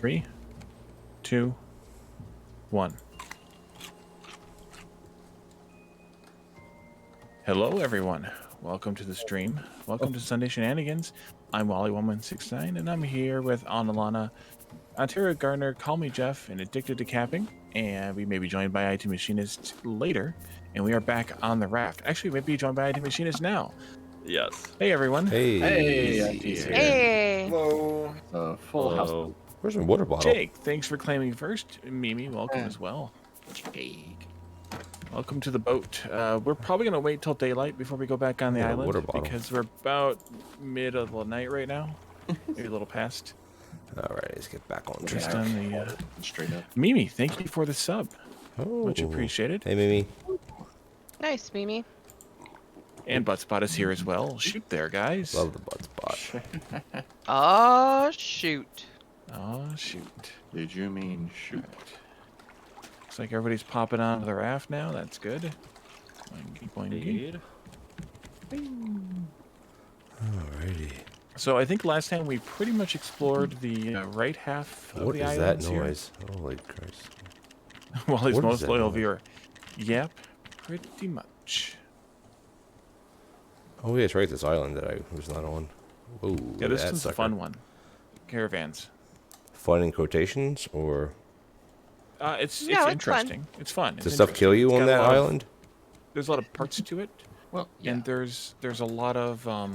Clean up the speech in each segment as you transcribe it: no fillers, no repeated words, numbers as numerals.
3, 2, 1. Hello, everyone. Welcome to the stream. Welcome to Sunday Shenanigans. I'm Wally1169, and I'm here with Annalana, OntarioGardener, Call Me Jeff, and Addicted to Capping. And we may be joined by IT Machinist later. And we are back on the raft. Actually, we may be joined by IT Machinist now. Yes. Hey, everyone. Hey. Hey, IT's here. Hey. Hello. Full house. Hello. Where's my water bottle? Jake, thanks for claiming first. Mimi, welcome as well. Jake. Welcome to the boat. We're probably going to wait till daylight before we go back on the Yeah, island water bottle. because we're about mid of the night right now. Maybe a little past. All right, let's get back on Just track. on the Straight up. Mimi, thank you for the sub. Oh. Much appreciated. Hey, Mimi. Nice, Mimi. And Buttspot is here as well. Shoot there, guys. Love the butt spot. Oh, shoot. Oh, shoot. Did you mean shoot? Looks like everybody's popping onto the raft now. That's good. Boingy, boingy. Indeed. Alrighty. So I think last time we pretty much explored the right half of What the is that islands here. noise? Holy Christ. Wally's What is most that loyal noise? viewer. Yep, pretty much. Oh, yeah, it's right. This island that I was not on. Whoa. Yeah, this that one's a sucker. fun one. Caravans. Fun in quotations, or It's No, it's fun. interesting. It's fun. does It's stuff kill you interesting. on It's that got a lot of- island? There's a lot of parts to it, Well, yeah. and there's a lot of I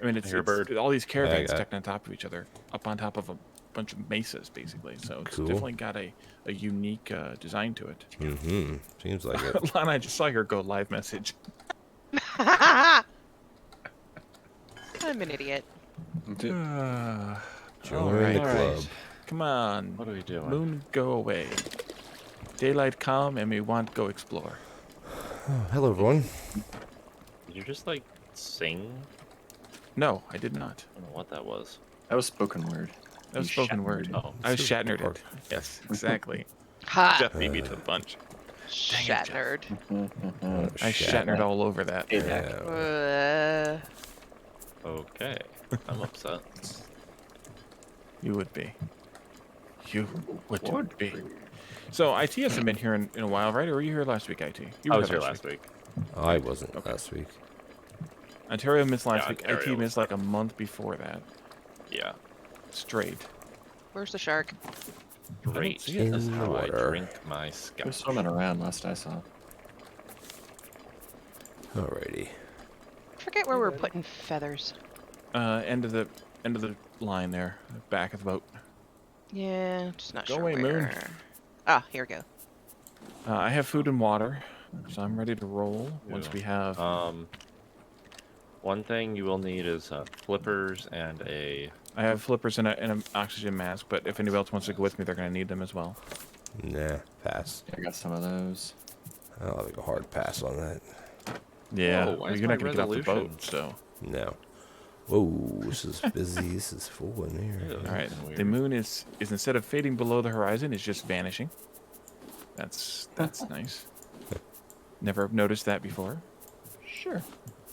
mean, it's Airbird. all these caravans got it. stacked on top of each other, up on top of a bunch of mesas, basically. So it's Cool. definitely got a unique design to it. Mm-hmm. Seems like it. Lana, I just saw your go live message. I'm an idiot. All Join right. the club. Come on, What are we doing? moon, go away. Daylight come, and we want to go explore. Oh, hello, everyone. Did you just like sing? No, I did not. I don't know what that was. That was spoken word. That was You spoken Shatnered word. it. Oh. I was This is Shatnered part- it. Yes, exactly. Ha! Jeff beat me to the punch. Shat Jeff. nerd. Oh, I Shatnered all over that. Yeah. Okay. I'm upset. You would be. You would be. So, IT hasn't been here in a while, right? Or were you here last week, IT? You I were was here last week. I wasn't Okay. last week. Ontario missed last Yeah, week. Ontario IT was- missed like a month before that. Yeah. Straight. Where's the shark? Great. see it. This is In the how I water. drink my He was scotch. swimming around last I saw. Alrighty. Forget where we're putting feathers. End of the line there, back of the boat. Yeah, just not Go sure away, where. Moon. Ah, here we go. I have food and water, so I'm ready to roll once Yeah. we have. One thing you will need is flippers and a. I have flippers and an oxygen mask, but if anybody else wants to go with me, they're going to need them as well. Nah, pass. I got some of those. I'll take a hard pass on that. Yeah, Whoa, why is you're not my going to get off the resolution- boat, so. No. Whoa, this is busy. This is full in here. Yeah. All right, Weird. the moon is instead of fading below the horizon, is just vanishing. That's nice. Never noticed that before. Sure.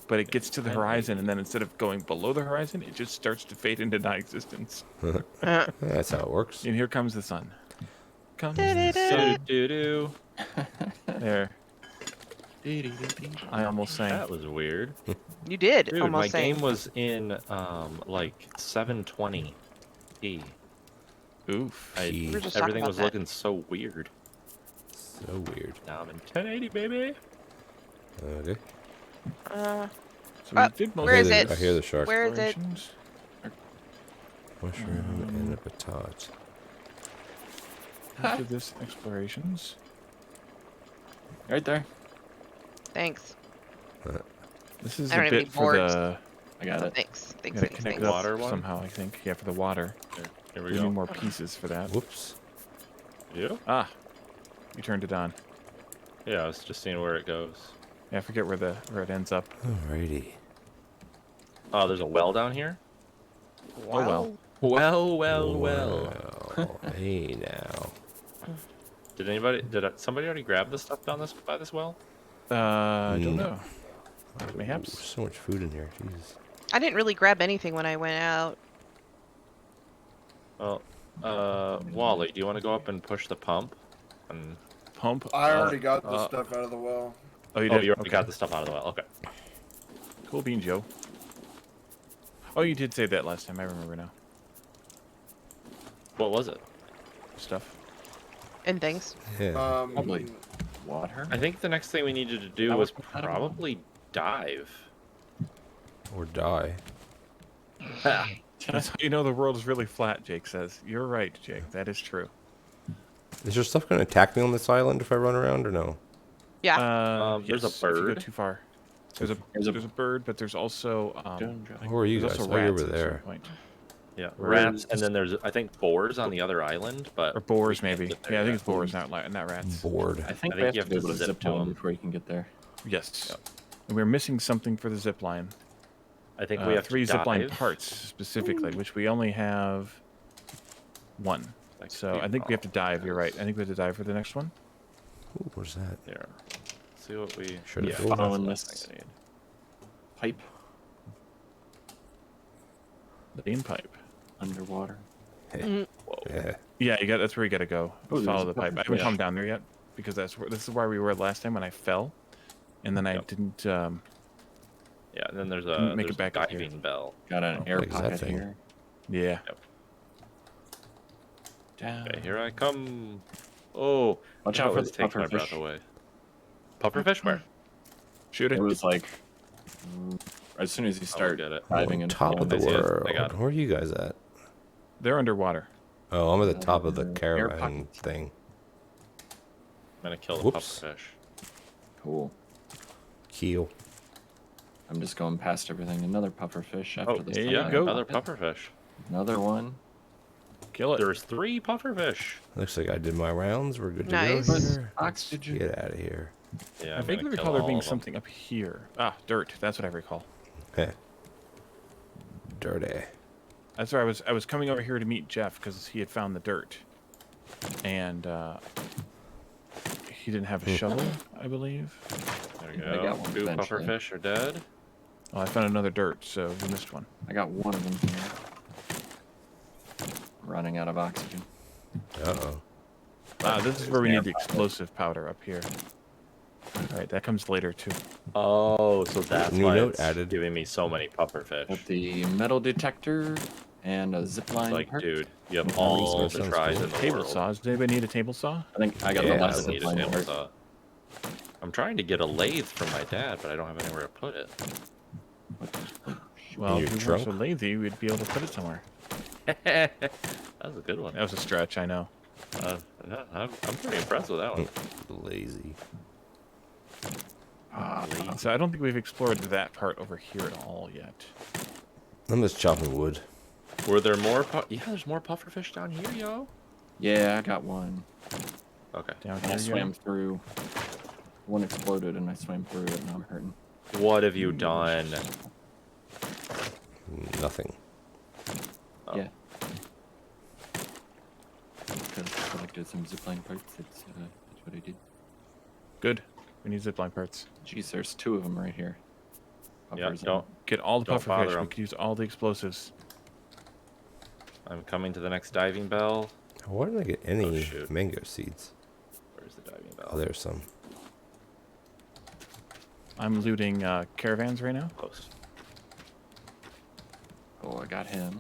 But it gets to the horizon, and then instead of going below the horizon, it just starts to fade into non-existence. That's how it works. And here comes the sun. Comes the sun. Do-do-do. There. I almost sang. That was weird. You did Dude, almost my say. game was in like 720p. Oof. Gee. We were just talking Everything about was that. looking so weird. So weird. Now I'm in 1080, baby. Okay. So we did most where of is the it? I hear the shark. Where is it? explorations. Mushroom and a batat. Most of this explorations. Right there. Thanks. This is I a don't have any bit for boards. the. I got it. Thanks. Thanks. Gotta Thanks. connect Thanks. it Water up one? somehow, I think. Yeah, for the water. Here We we need go. more pieces for that. Whoops. Yeah. Ah, you turned it on. Yeah, I was just seeing where it goes. Yeah, I forget where it ends up. Alrighty. Oh, there's a well down here? Oh well. Well. Well, hey now. Did somebody already grab the stuff down by this well? I don't No. know. Mayhaps. Ooh, so much food in here. Jeez. I didn't really grab anything when I went out. Well, Wally, do you want to go up and push the pump? And Pump. I already got the stuff out of the well. Oh, you oh, did? you already Okay. got the stuff out of the well. Okay. Cool bean, Joe. Oh, you did say that last time. I remember now. What was it? Stuff. And things. Yeah. Probably water. I think the next thing we needed to do That was was out of the well. probably dive. Or die. That's how you know the world is really flat, Jake says. You're right, Jake. That is true. Is there stuff going to attack me on this island if I run around or no? Yeah. There's a yes, if you go bird. too far. There's a bird, but there's also Who are you there's guys? also Oh, you're rats over at a certain there. point. Yeah, Where rats, is- and then there's I think boars on the other island, but Or boars, we can't maybe. get there Yeah, I think yet. it's boars, not rats. Bored. I think I we think have to be able to zip to to them 'em. before you can get there. Yes. And we're missing something for the zip line. I think we have 3 to zip line dive. parts specifically, which we only have 1. That could So be I think we have to wrong, dive. You're right. I think we have to dive for the next one. Ooh, where's that? Here, see what we. Should Yeah, have built following that. this pipe The bean pipe. underwater. Hey. Whoa. Yeah. Yeah, that's where you gotta go. Oh, there's Follow a the pipe. I couple haven't fish. come down there yet because this is where we were last time when I fell, and then I Yep. didn't. Yeah, and then there's Didn't a make it there's back up here. diving bell. Got an air What is that pocket thing? here. Yeah. Down. Okay, here I come. Oh, Watch that out for always the takes my breath pufferfish. away. Pufferfish where? Shoot It it. was like as soon as you start get it. diving On into top of the I see it. I world. got it. Where are you guys at? They're underwater. Oh, I'm at the top of the Air caravan pocket. thing. I'm gonna kill the Whoops. pufferfish. Cool. Keel. I'm just going past everything. Another pufferfish after Oh, this. there one. you yeah, go. another pufferfish. Another one. Kill it. There's 3 pufferfish. Looks like I did my rounds. We're good to Nice. go here. Oxygen. Get out of here. Yeah, I I'm vaguely gonna kill recall there all being of 'em. something up here. Ah, dirt. That's what I recall. Heh. Dirty. That's where I was coming over here to meet Jeff because he had found the dirt, and he didn't have a shovel, I believe. There we I go. got one 2 eventually. pufferfish are dead. Oh, I found another dirt, so we missed one. I got one of them here. Running out of oxygen. Uh-oh. Ah, this is where we need the explosive powder up here. All right, that comes later too. Oh, so that's New why note it's added. giving me so many pufferfish. With the metal detector and a zipline. Like, perk. dude, you have all That the sounds tries cool. in the Table world. saws. Does anybody need a table saw? I think I got Yeah, the I last don't need a zipline table perk. saw. I'm trying to get a lathe from my dad, but I don't have anywhere to put it. Well, your if we weren't trunk? so lazy, we'd be able to put it somewhere. That was a good one. That was a stretch, I know. Yeah, I'm pretty impressed with that one. Lazy. So I don't think we've explored that part over here at all yet. I'm just chopping wood. Were there more? Yeah, there's more pufferfish down here, yo. Yeah, I got one. Okay. Down And I here, swam through. One exploded and I swam through it and I'm hurting. What have you done? Nothing. Oh. Yeah. Because I collected some zipline parts. That's what I did. Good. We need zipline parts. Jeez, there's 2 of them right here. Yeah, Puffers and- Get all the Don't bother pufferfish. We 'em. could use all the explosives. I'm coming to the next diving bell. Why didn't I get any shoot. mango seeds? Where's the diving bell? Oh, there's some. I'm looting caravans right now. Close. Oh, I got him.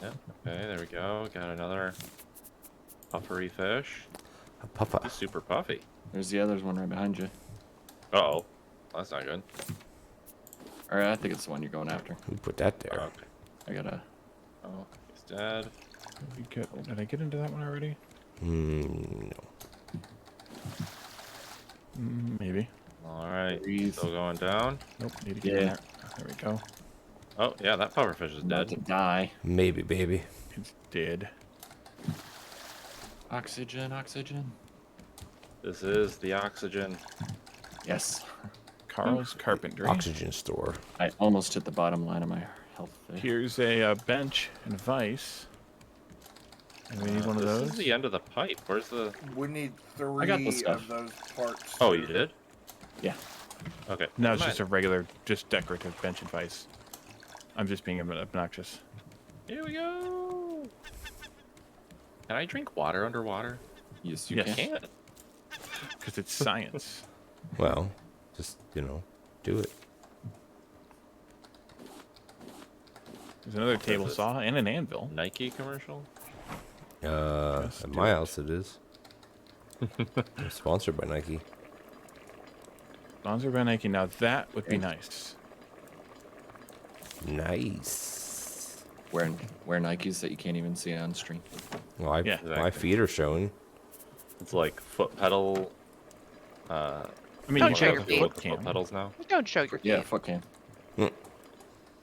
Yeah. Okay, there we go. Got another puffery fish. A papa. He's super puffy. There's the other one right behind you. Uh-oh. That's not good. Or I think it's the one you're going after. Who put that there? Okay. I got a. Oh, he's dead. Did I get into that one already? No. Maybe. All right. Breathe. Still going down. Nope. Need to get in Yeah. there. There we go. Oh, yeah, that pufferfish is I'm about to dead. die. Maybe, baby. It's dead. Oxygen, oxygen. This is the oxygen. Yes. Carl's Carpentry. Oxygen store. I almost hit the bottom line of my health. There. Here's a bench and vise. And we need one of This those. is the end of the pipe. Where's the... We need I got the 3 stuff. of those parts. Oh, you did? Yeah. Okay. No, never it's just a mind. regular, just decorative bench and vise. I'm just being obnoxious. Here we go. Can I drink water underwater? Yes, you Yes. can. Can't. Because it's science. Well, just, do it. There's another table this? saw and an anvil. Nike commercial? Just At do my it. house it is. I'm sponsored by Nike. Sponsored by Nike. Now that would be nice. Nice. Wearing Nikes that you can't even see on stream. Well, Yeah. my feet are showing. It's like foot pedal. I mean, Don't you show could your have a feet. foot Foot cam. pedals now. Don't show your feet. Yeah, foot cam. Hmm.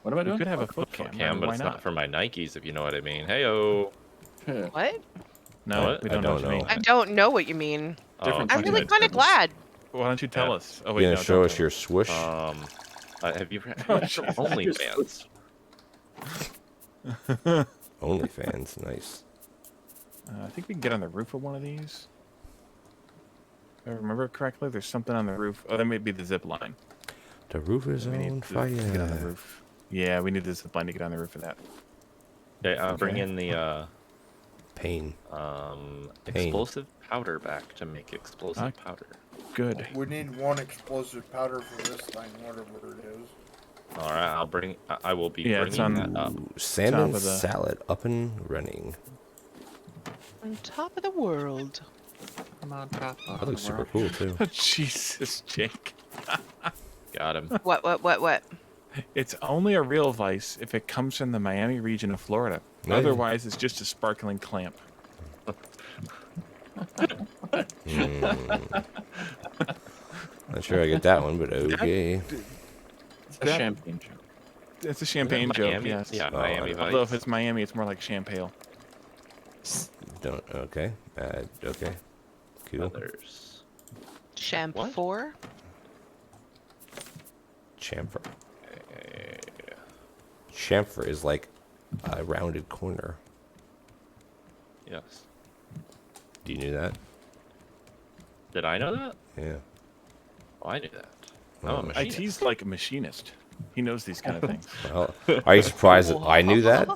What am I You doing? could have a foot cam. Cam, but Why it's not? not for my Nikes, if you know what I mean. Heyo. What? No, What? we I don't know don't what you know. mean. I don't know what you mean. Different Oh, I'm Okay. really kind of Goodness. glad. Why don't you tell Yeah. us? Oh You wait, gonna no, show don't us tell your swoosh? Have you watched OnlyFans? OnlyFans, nice. I think we can get on the roof of one of these. If I remember correctly, there's something on the roof. Oh, that may be the zip line. The roof is We on need to get on the fire. roof. Yeah, we need the zip line to get on the roof of that. Okay, bring Okay. in the Pain. explosive powder back to make explosive powder. Good. We need one explosive powder for this thing, whatever it is. All right, I'll bring. I will be Yeah, it's bringing on- that up. Ooh, salmon Top of the- salad up and running. On top of the world. I'm on top of That looks the super world. cool too. Jesus, Jake. Got him. What? It's only a real vice if it comes from the Miami region of Florida. Yeah. Otherwise, it's just a sparkling clamp. Not sure I get that one, but okay. It's a That- champagne joke. It's a champagne joke, Miami? yes. Yeah, Oh, Miami I know. Vice. Although if it's Miami, it's more like champagne. Don't. Okay. Okay. Cool. Others. Champhor? Chamfer. Okay. Chamfer is like a rounded corner. Yes. Do you know that? Did I know that? Yeah. Oh, I knew that. I'm Oh. a machinist. IT's like a machinist. He knows these kind of things. Well, are you surprised that I knew that?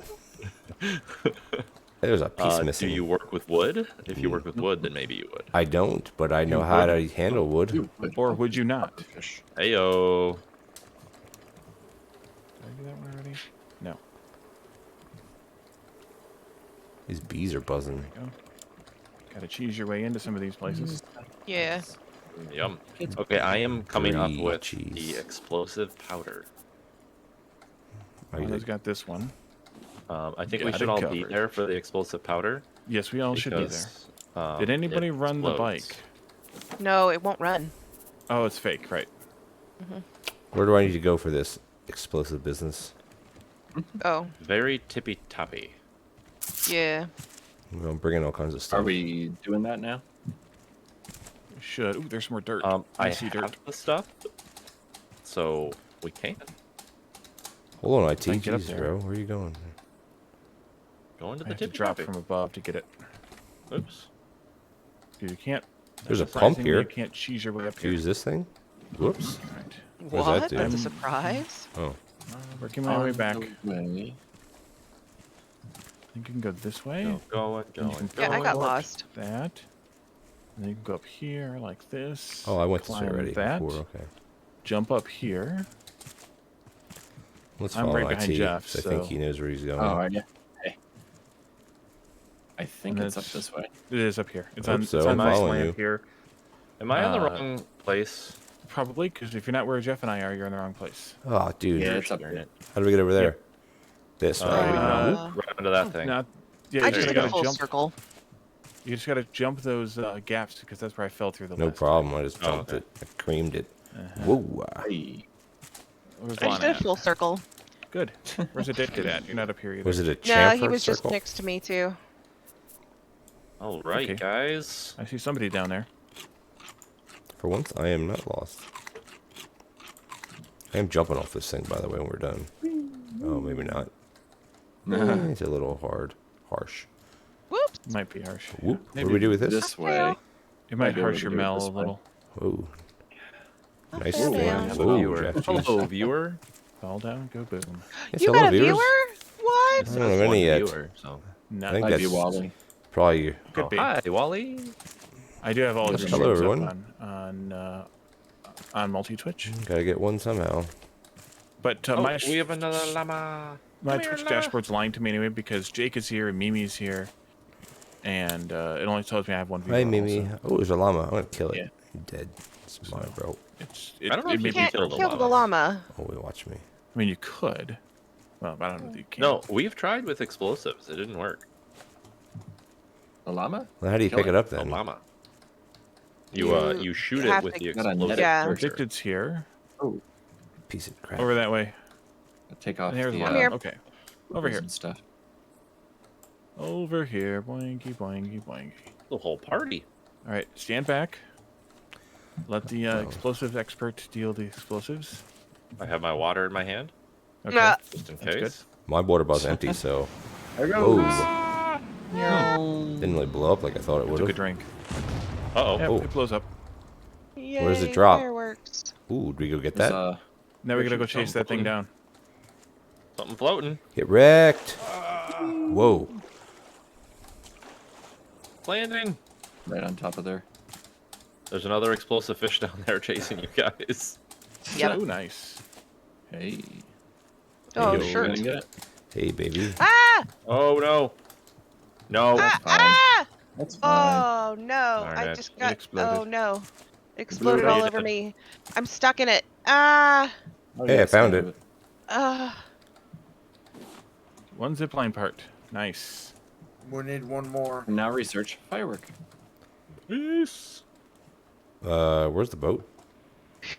There's a piece Do missing. you work with wood? If you work with wood, then maybe you would. I don't, but I know how to handle wood. You would. Or would you not? Fish. Heyo. Did I do that one already? No. These bees are buzzing. There you go. Gotta cheese your way into some of these places. Yeah. Yum. Okay, I am coming up Three with cheese. the explosive powder. Are you One's got this one. I think we Got should it all be covered. there for the explosive powder. Yes, we all should be there. because, Did anybody it run the explodes. bike? No, it won't run. Oh, it's fake, right? Where do I need to go for this explosive business? Oh, Very tippy toppy. yeah. I'm bringing all kinds of stuff. Are we doing that now? We should. Ooh, there's more dirt. I see have dirt. the stuff, so we can Hold on, IT. Try and get up Jeez, there. bro. Where are you going? go into I the have to tippy drop toppy. from above to get it. Oops. Dude, you can't. There's a pump surprisingly, here. You can't cheese your way up here. Use this thing? Whoops. Right. What does that What? do? That's a surprise. Oh. Working my way On back. the way. I think you can go this way. Going. And you can Yeah, I got go lost. That. And then you can go up here like this. Oh, I went this way climb already that. before. Okay. Jump up here. Let's I'm follow right behind IT. Jeff, 'Cause I think so- he knows where he's going. Oh, are you? Hey. I think And it's up it's- this way. It is up here. It's I on. hope It's so. on I'm this following lamp you. here. Am I on the Uh, wrong place? Probably because if you're not where Jeff and I are, you're in the wrong place. Oh, dude. Yeah, it's up Darn here. it. How do we get over there? This way. Right. Right under that thing. Not. Yeah, I you just just did a gotta full jump. circle. You just gotta jump those gaps because that's where I fell through the No last problem. I just Oh, jumped okay. it. I creamed it. Uh-huh. Whoa. Hey. Where's I just Lana did a at? full circle. Good. Where's Addicted at? You're not up here either. Was it a No, chamfer he was just circle? next to me too. All right, Okay. guys. I see somebody down there. For once, I am not lost. I am jumping off this thing, by the way, when we're done. Oh, maybe not. It's a little harsh. Whoops. Might be harsh. Whoop. What Maybe do we do with this? This way. It might Might be able harsh to your do it mel a this way. little. Whoa. Nice Okay, thing. man. Whoa, viewer. Jeff, jeez. Hello, viewer. Fall down, go boom. Yes, You hello, got a viewers. viewer? What? I don't have any yet. Viewer, so. Not I think Might be that's Wally. Probably. Could be. Hi, Wally. I do have all Yes, the hello, streams up everyone. on multi-Twitch. Gotta get one somehow. But Oh, my we have another llama. my Come here, Twitch llama. dashboard's lying to me anyway because Jake is here and Mimi's here, and it only tells me I have one viewer. Hey, Mimi. Also. Oh, there's a llama. I'm gonna kill it. Yeah. You're dead. It's mine, bro. It I don't know if may you be can Can't kill kill the the llama. Oh, wait, watch me. I mean, you could. Well, I don't know that you can. No, we've tried with explosives. It didn't work. A llama? Well, how do you Kill pick it up A then? llama. You You shoot it have with to- the Got a explosive. Yeah. searcher. Addicted's here. Oh, Piece of crap. Over that way. take off And here's the one. here. Okay. Over here. and stuff. Over here. Boinky, boinky, boinky. The whole party. All right, stand back. Let the explosive expert deal the explosives. I have my water in my hand, Okay. just in That's good. case. My water bot's empty, so. There Whoa. No. Didn't really blow up like I thought it would Took a have. drink. Uh-oh. Yeah, Oh. it blows up. Where's the Yay, drop? Fireworks. Ooh, did we go get There's, that? Now we gotta go Richard, chase that thing something. down. Something floating. Get wrecked. Whoa. Landing. right on top of there. There's another explosive fish down there chasing you guys. Yep. Oh, nice. Hey. Oh, Yo. sure. Gonna get it? Hey, baby. Ah! Oh no. No. That's fine. Ah! That's fine. Oh no! Darn I it. just It got. exploded. Oh no! It exploded blew it all up. over me. I'm stuck in it. Ah! Oh, Hey, I it's found kind it. of Ah! One zipline part. Nice. We need one more. And now research firework. Peace. Where's the boat?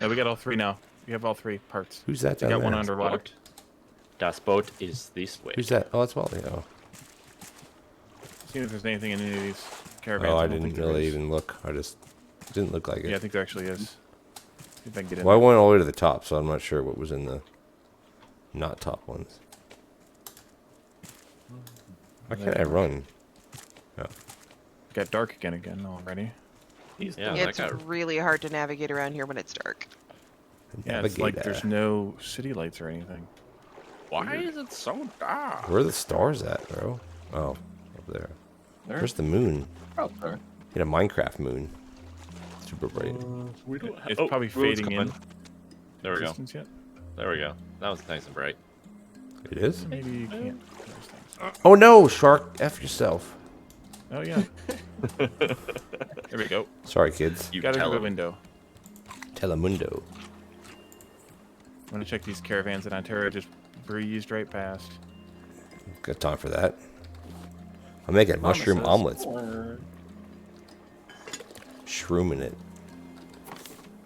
Yeah, we got all three now. We have all three parts. Who's that We down got one there? underwater. Boat. Das Boot is this way. Who's that? Oh, that's Wally. Oh, See if there's anything in any of these caravans. oh I don't didn't think there really is. even look. I just didn't look like it. Yeah, I think there actually is. See if I can get in. Well, I there. went all the way to the top, so I'm not sure what was in the not top ones. Why can't I run? Got dark again already. Yeah, Yeah, that it's guy. really hard to navigate around here when it's dark. Yeah, it's like Navigator. there's no city lights or anything. Why is it so dark? Where are the stars at, bro? Oh, up there. There. Where's the moon? Oh, there. Get a Minecraft moon. Super bright. We don't It's probably road's fading coming. in. There we go. Distance yet? There we go. That was nice and bright. It is? Maybe you can't. Those things. Oh no, shark! F yourself. Oh yeah. There we go. Sorry, kids. You Got it tell through the him. window. Telemundo. I'm gonna check these caravans in Ontario. Just breezed right past. Got time for that. I'm making mushroom omelets. Shrooming it.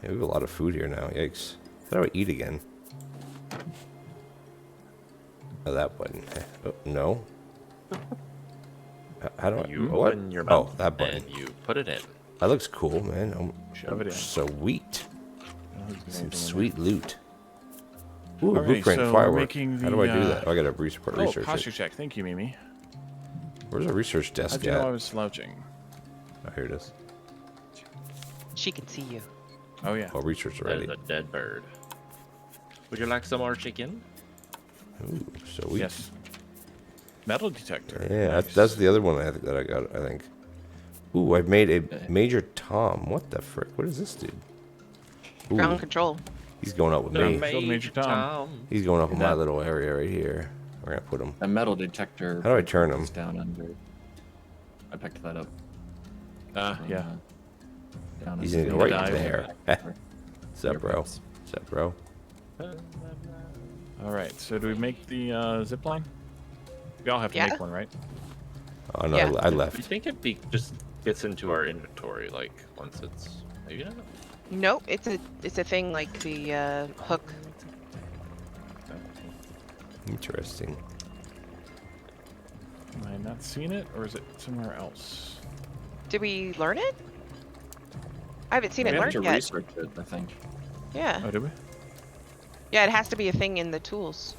Yeah, we have a lot of food here now. Yikes. How do I eat again? Oh, that button. Oh, no. How do I? You What? open your Oh, mouth that button. and you put it in. That looks cool, man. Shove it in. Sweet. Oh, there's Some anything in sweet loot. Ooh, Alright, blueprint so we're firework. making How do I the, do that? Oh, I gotta research there. Oh, research posture it. check. Thank you, Mimi. Where's our research desk How'd you know I at? was slouching? Oh, here it is. She can see you. Oh yeah. Oh, research That already. is a dead bird. Would you like some more chicken? Ooh, so we. Yes. Metal detector. Yeah, Nice. that's the other one that I got. I think. Ooh, I've made a Major Tom. What the frick? What does this do? Ooh, Ground control. he's going up with No, me. ma- Major Tom. He's going up in my That- little area right here. We're gonna put him. A metal detector. How do I turn 'em? is down under. I picked that up. Yeah. Down He's under gonna go the right dive. there. What's up, bro? Earplugs. What's up, bro? All right. So do we make the zip line? We all have to Yeah. make one, right? Oh no, Yeah. I I left. think it just gets into our inventory, like, once it's... Maybe not? Nope, it's a thing like the hook. Interesting. Am I not seeing it, or is it somewhere else? Did we learn it? I haven't seen We it have learned to yet. research it, I think. Yeah. Oh, did we? Yeah, it has to be a thing in the tools,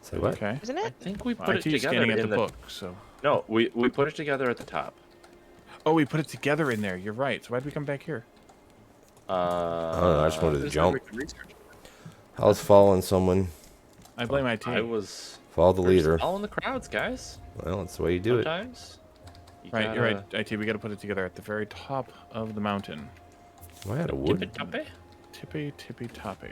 Say what? Okay. isn't I it? think we Well, put I it keep together scanning at in the the... book, so. No, we put it together at the top. Oh, we put it together in there. You're right. So why'd we come back here? I don't know. I just wanted to this is jump. how we can research it. I was following someone. I blame IT. I was Follow the We're just leader. following the crowds, guys. Well, that's the way you do it. Sometimes. You Right, you're gotta right, IT. We got to put it together at the very top of the mountain. Am I out of Tip wood? it, top it. Tippy, tippy, toppy.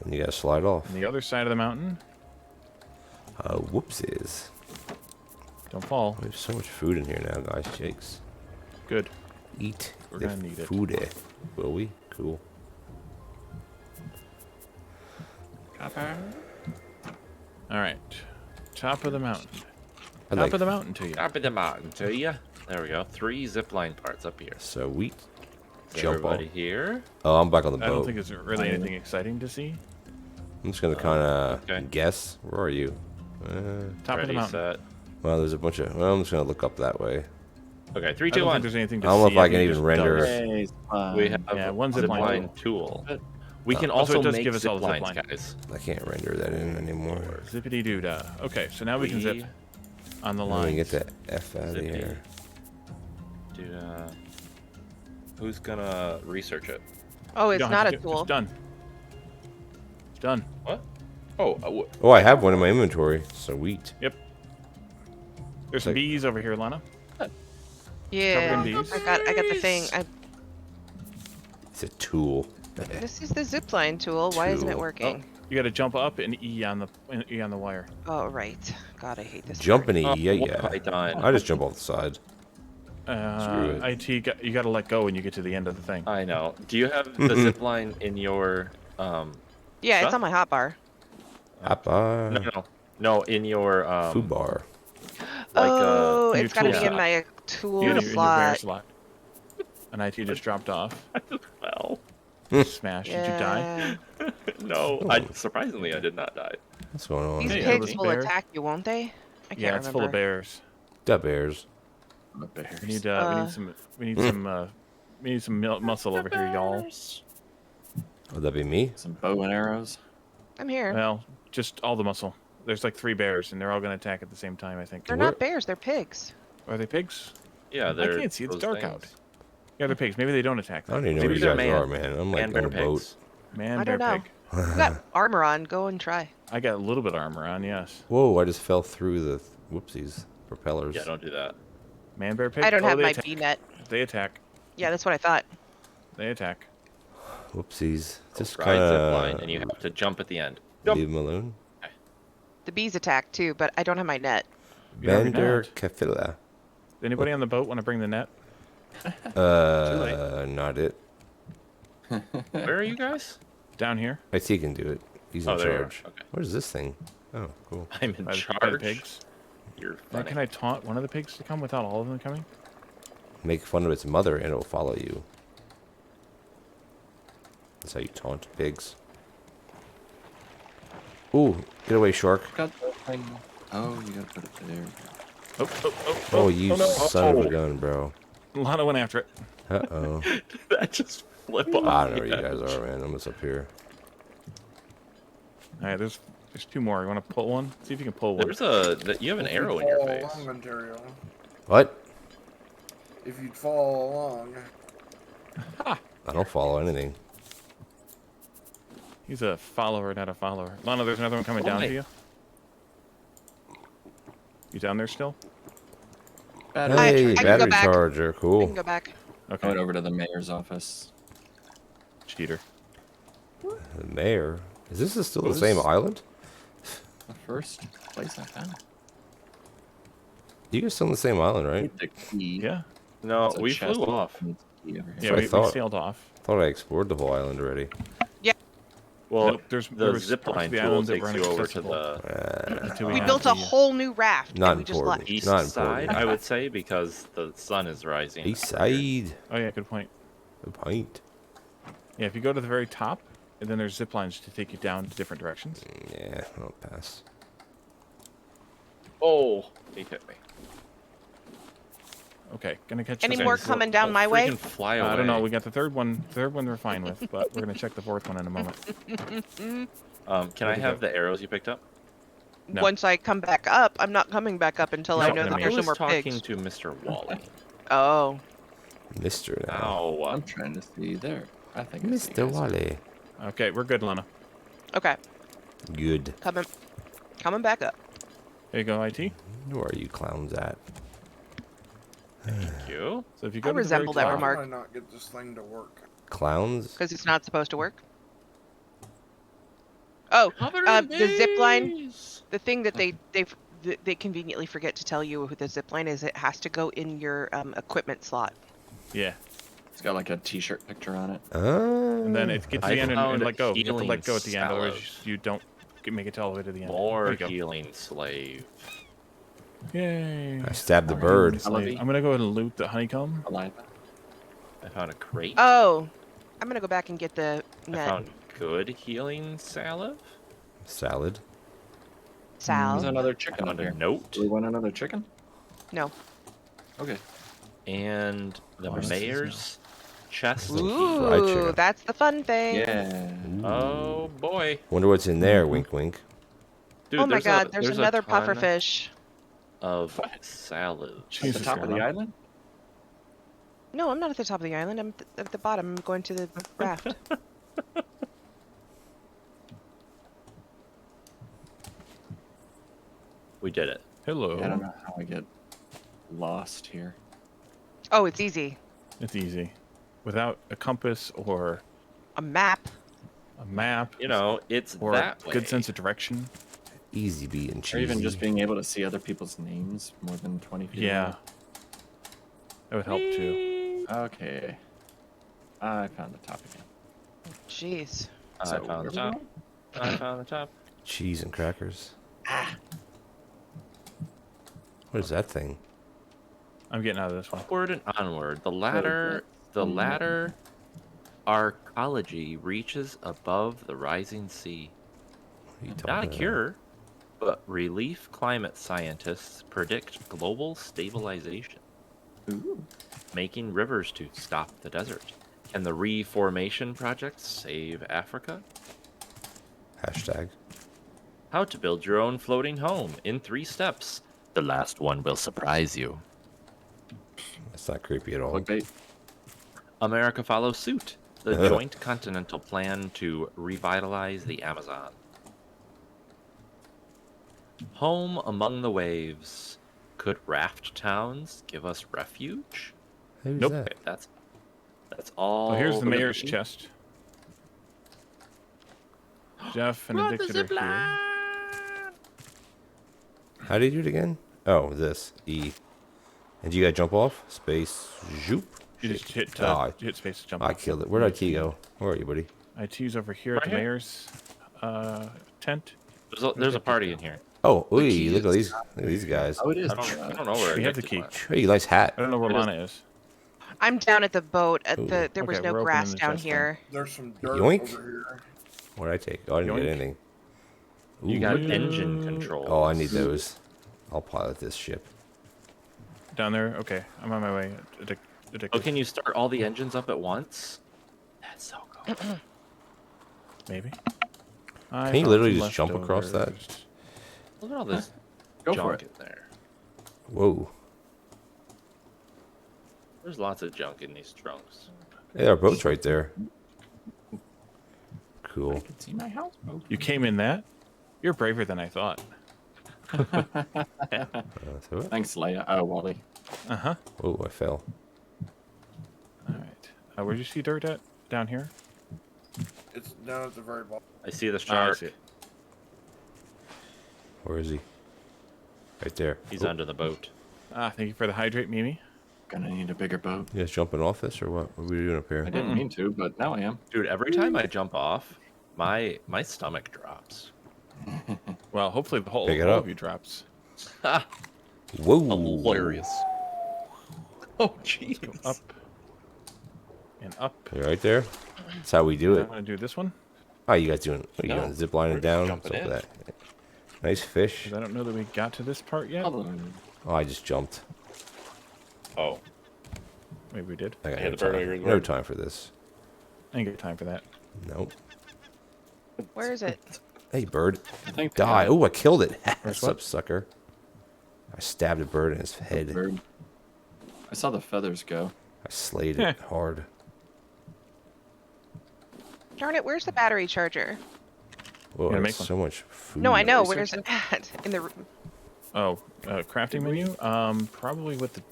And you gotta slide off. On the other side of the mountain, Whoopsies. don't fall. We have so much food in here now, guys. Shakes. Good. Eat We're the gonna need it. food. Will we? Cool. All right. Top of the mountain. I Top like of the mountain to you. Top of the mountain to ya. There we go. 3 zipline parts up here. sweet. Is Jump everybody off. here? Oh, I'm back on the I don't boat. think it's really anything exciting to see. I'm just gonna kind of okay. guess. Where are you? Top of the Ready, mountain. set. Well, there's a bunch of. Well, I'm just gonna look up that way. Okay, 3, I 2, don't think 1. there's anything to I don't know see. if I can think even just render. does. Hey, We have Yeah, one a zipline tool. We can Also, also it does make give us all the ziplines, zipline. guys. I can't render that in anymore. Zippity doo dah. Okay, so now we can zip on the Let me line. get the F out of Zippy. here. Dude, who's gonna research it? Oh, it's not a It's tool. done. It's done. What? Oh, Oh, I have one in my inventory. Sweet. There's some Like- bees over here, Lana. Yeah, Covered in bees. I got the thing. It's a tool. This is the zipline tool. Why isn't it Tool. working? You got to jump up and E on the wire. Oh, right. God, I hate this. Jumping, Oh, yeah, what yeah. have I done? I just jump off the side. Screw it. IT, you got to let go when you get to the end of the thing. I know. Do you have the zipline in your Yeah, it's Stuff? on my hotbar. no, in your Food bar. like Oh, your it's got to tool be in slot. my tool in your bear slot. slot. And IT just dropped off. well, Smash. Did you die? Yeah. no, Oh. I surprisingly I did not die. What's going on? These Hey, pigs Ellie. will Bear. attack you, won't they? I can't Yeah, it's remember. full of bears. Got bears. The bears. We need some muscle over here, y'all. Would that be me? Some bow and arrows. I'm here. Well, just all the muscle. There's like 3 bears, and they're all going to attack at the same time, I think. They're Where- not bears. They're pigs. Are they pigs? Yeah, I they're can't see. It's those dark things. out. Yeah, they're pigs. Maybe they don't attack. I don't Them. even know where Maybe you they're guys man- are, man. I'm like Man, on bear a boat. pigs. Man, I bear, don't know. pig. You got armor on. Go and try. I got a little bit of armor on, yes. Whoa, I just fell through the whoopsies propellers. Yeah, don't do that. Man, bear, pig. I don't have they my attack. bee net. They attack. Yeah, that's what I thought. They attack. Whoopsies. Just Ride kind zipline, and of you have to jump at the end. leave them alone. The bees attack too, but I don't have my net. You have your Bender net. Kafila. Anybody on the boat want to bring the net? Not it. Where are you guys? Down here IT can do it. He's in Oh, there you are. charge. Okay. What is this thing? Oh, cool. I'm in by the charge. pigs. You're Now, funny. can I taunt one of the pigs to come without all of them coming? Make fun of its mother and it'll follow you. That's how you taunt pigs. Ooh, get away, shark. Got the thing. Oh, you gotta put it there. Oh, you no. son of a gun, bro. Lana went after it. Uh-oh. that just flip off. I don't know where you guys are, man. I'm just up here. All right, there's 2 more. You want to pull one? See if you can pull one. You have an arrow in your Follow face. along, Ontario. What? If you'd follow along. I don't follow anything. He's a follower, not a follower. Lana, there's another one coming down Why? to you. You down there still? Battery. Hey, I can go battery back. charger. I can Cool. go back. I Okay. went over to the mayor's office. Cheater. The mayor. Is this still the What same is- island? The first place I found. You guys still on the same island, right? The key. Yeah. No, It's a we chest flew off. and it's a key over here. Yeah, what I we thought. sailed off. Thought I explored the whole island already. Well, Nope, there the was parts of zipline the tool island that takes were you over to inaccessible the until We had built a the- whole new raft. Not and we just important. left. east Not side, important. I would say, because the sun is rising. East side. Oh yeah, good point. Good point. Yeah, if you go to the very top, and then there's zip lines to take you down to different directions. Yeah, I'll pass. Oh, he hit me. Okay, gonna catch. Any this more guy. coming down my way? Freaking fly away. I don't know. We got the third one. Third one we're fine with, but we're gonna check the 4th one in a moment. Can Where'd I it have go? the arrows you picked up? No. Once I come back up, I'm not coming back up until I Not know gonna that make there's I no was more talking pigs. to Mr. Wally. Oh. Mr. now. Ow. I'm trying to see there. I think I see you Mr. guys. Wally. Okay, we're good, Lana. Okay. Good. Coming back up. There you go, IT. Where are you clowns at? Thank you. So if you I go to the very resemble that Why top, remark. can I not get this thing to work? Clowns? Because it's not supposed to work. Oh, the zip line. The thing that they conveniently forget to tell you with the zip line is it has to go in your equipment slot. yeah. It's got like a T-shirt picture on it. And then it gets to I the end and found let go. You have to healing let go at the end, otherwise salve. you don't make it all the way to the end. There More you go. healing slave. Yay. I stabbed the bird. Slave. I'm gonna go ahead and loot the honeycomb. Alive. I found a crate. Oh, I'm gonna go back and get the I net. found good healing salve. Salad. Sal. There's another I chicken up found a here. note Do we want another chicken? No. Okay. and the Oh, this is mayor's chest Fried Ooh, chicken. that's the fun thing. Yeah. Oh boy, Wonder what's in there. Wink, wink. dude! Oh my God, there's there's another a ton puffer fish. of salad. At Jesus, the top of the Grandma. island? No, I'm not at the top of the island. I'm at the bottom. I'm going to the raft. We did it. Hello. I don't know how I get lost here. Oh, it's easy. It's easy. Without a compass or A map. a map You know, it's or that a way. good sense of direction. Easy being cheesy. Or even just being able to see other people's names more than 20 feet Yeah. That would help too. away. Okay. I found the top again. Jeez. I So, found where the we top. going? I found the top. Cheese and crackers. What is that thing? I'm getting out of this one. Upward and onward. The that's- ladder arcology reaches above the rising sea. What are you talking Not a about? cure, but relief climate scientists predict global stabilization, Ooh. making rivers to stop the desert. Can the reformation project save Africa? Hashtag. How to build your own floating home in 3 steps. The last one will surprise you. That's not creepy at all. Clickbait. America follows suit. The joint continental plan to revitalize the Amazon. Home among the waves. Could Raft Towns give us refuge? Who's Nope. that? Okay, that's all. Oh, here's the mayor's chest. chest. Jeff and Addicted are here. How do you do it again? Oh, this. E. And you gotta jump off? Space. Zoop. You just hit, Ah, hit space to jump I off. killed it. Where'd IT go? Where are you, buddy? IT's over here at Right the here. mayor's tent. There's a party in here. Oh, ooh, key look at is- these. Look at these guys. Oh, it is. I don't know where. We have the Addicted key. went. Hey, nice hat. I don't know where It is- Lana is. I'm down at the boat. Ooh. There was Okay, no we're opening grass the down chest then. here. There's some dirt Yoink. over here. What did I take? Oh, I didn't Yoink. get anything. You Ooh. got engine control. Oh, I need those. I'll pilot this ship. Down there? Okay, I'm on my way. Addicted. Oh, can you start all the engines up at once? That's so cool. Maybe. Can you literally just jump across that? Look at all this Go for junk it. in there. Whoa. There's lots of junk in these trunks. Hey, our boat's right there. Cool. I can see my house. Oh. You came in that? You're braver than I thought. So it. Thanks, Leia. Oh, Wally. Uh-huh. Oh, I fell. All right. Where'd you see dirt at? Down here? It's down at the very bottom. I see the Ah, I shark. see it. Where is he? Right there. He's Oh, under the boat. Thank you for the hydrate, Mimi. Gonna need a bigger boat. You guys jumping off this or what? What are we doing up here? I didn't mean to, but now I am. Dude, every time I jump off, my stomach drops. Well, hopefully the whole Pick it all up. of you drops. Ha! Whoa. Hilarious. Oh, Go jeez. up. And up. You right there? That's how we do I'm it. going to do this one, Oh, you guys doing? What are you No, doing? Zip lining we're down? jumping What's up with in. that? Nice fish. because I don't know that we got to this part yet. Although, Oh, I just jumped. Oh, Maybe we did. I got Yeah, no the bird time. over No there. time for this. I ain't got time for that. Nope. Where is it? Hey, bird. I think Die. Oh, I killed it. Where's What's what? up, sucker? I stabbed a bird in his head. Bird. I saw the feathers go. I slayed it hard. Darn it, where's the battery charger? Whoa, gonna I make got so much food. No, I know. research Where's it it? at? In the. Oh, crafting Did we? menu? Probably with the...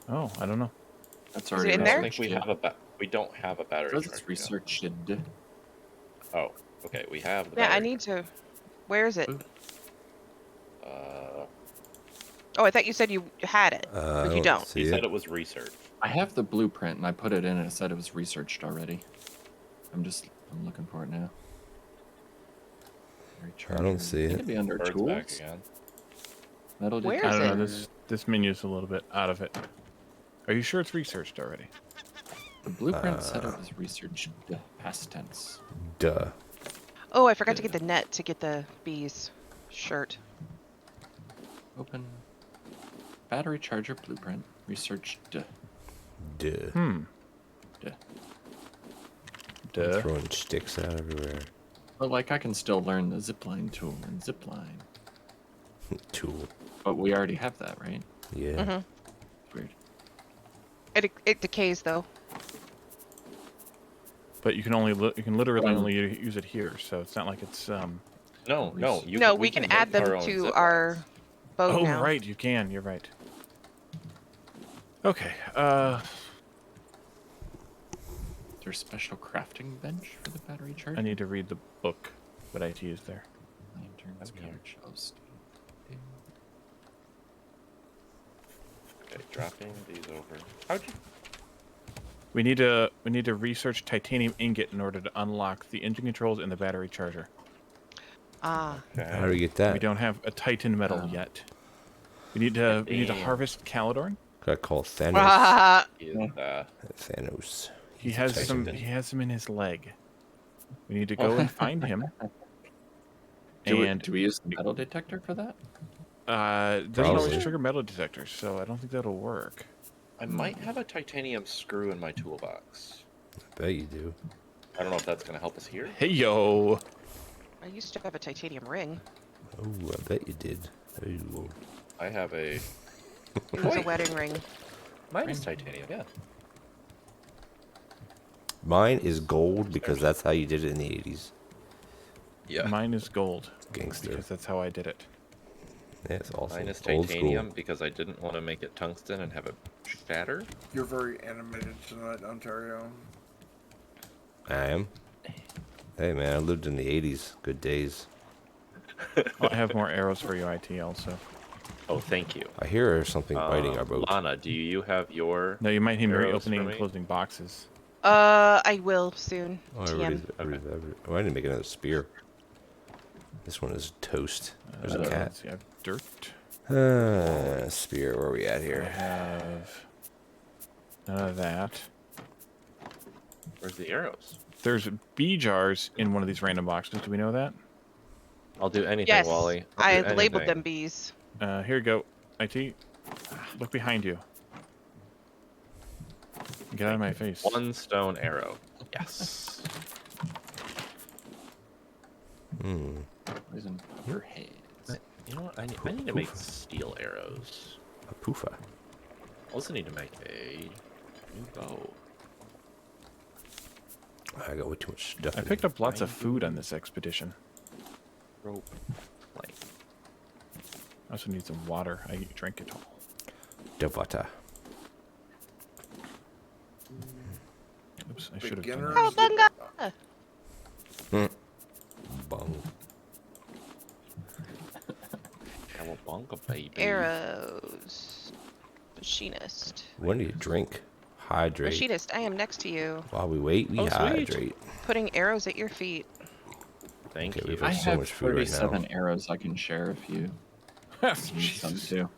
Oh, I don't know. That's Is already it in I there? don't think we have we don't have a battery Says charger. it's yet. researched. Oh, okay. We have the Yeah, battery. I need to. Where is it? Uh, Oh, I thought you said you had it, I but you don't. see he it. said it was research. I have the blueprint and I put it in and it said it was researched already. I'm looking for it now. I don't see It it. could be under Bird's back tools. again. Metal Where I is don't know. detector. This menu's a little bit out of it. Are you sure it's researched already? The blueprint said it was researched. Past tense. Duh. Oh, I forgot to get the net to get the bees shirt. Open. Battery charger blueprint. Researched. Duh. Hmm. Duh. Duh. Throwing sticks out everywhere. But like I can still learn the zipline tool and zipline. Tool. But we already have that, right? Yeah. Mhm. Weird. It decays though. But you can literally Um, only use it here, so it's not like it's No, no. We can add make our them own to zip our lines. boat Oh, now. right, you can. You're right. Okay. Is there a special crafting bench for the battery charger? I need to read the book that I used there. Lanterns, Okay. colored shells. Okay, dropping these over. How'd you? We need to research titanium ingot in order to unlock the engine controls and the battery charger. Ah. How do we get We that? don't have a titan metal Oh. yet. We need to Damn. harvest Caladorn. Gotta call Thanos. Ah. Is, Thanos. He He's a has Titan. some in his leg. We need to go and find him. And Do we use the metal detector for that? it doesn't always Probably. trigger metal detectors, so I don't think that'll work. I might have a titanium screw in my toolbox. I bet you do. I don't know if that's gonna help us here. Hey yo! I used to have a titanium ring. Oh, I bet you did. Oh. I have a. It was a wedding ring. Mine is titanium. Yeah. Mine is gold because that's how you did it in the 80s. Yeah. Mine is gold. Gangster. Because that's how I did it. Yeah, it's awesome. Mine is Old titanium school. because I didn't want to make it tungsten and have it shatter. You're very animated tonight, Ontario. I am. Hey man, I lived in the 80s. Good days. I have more arrows for you, IT, also. Oh, thank you. I hear there's something biting our boat. Lana, do you have your? No, you might hear me Arrows opening for and me? closing boxes. I will soon. Oh, TM. oh, I didn't make another spear. This one is toast. There's a cat. Let's see, I have dirt. Spear, where are we at I here? have none of that. Where's the arrows? There's bee jars in one of these random boxes. Do we know that? I'll do anything, Yes, Wally. I I'll do labeled anything. them bees. Here you go. IT, look behind you. Get out of my face. One stone arrow. Yes. Hmm. Poison powder haze. You know what? I need to make steel arrows. A poofa. I also need to make a new bow. I got way too much stuff. I picked up lots of food on this expedition. Rope. Plank. I also need some water. I drink it all. Devata. Oops, I should have done Beginners. that. Cowabunga! Bung. Cowabunga, baby. Arrows. Machinist. When do you drink? Hydrate. Machinist, I am next to you. While we wait, we Oh, sweet. hydrate. Putting arrows at your feet. Thank Okay, you. we've I got so have much food right 37 now. arrows I can share if you need some Jesus. too.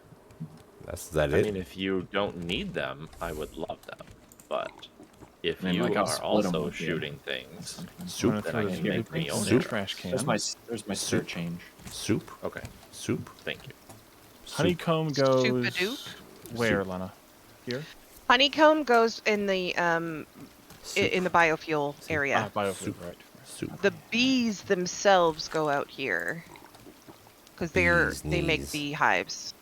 That's that I it. mean, if you don't need them, I would love them. But if I mean, you like, I'll are split 'em also with you. shooting things, I'm Soup. gonna then throw I this can in make me own Soup. trash can. There's my stir change. Soup. okay, Soup. thank you. Honeycomb goes Soup-a-doop. where, Lana? Here? Honeycomb goes in the Soup. in the biofuel area. Biofuel, Soup. right. Soup. The bees themselves go out here because Bees they make knees. bee hives.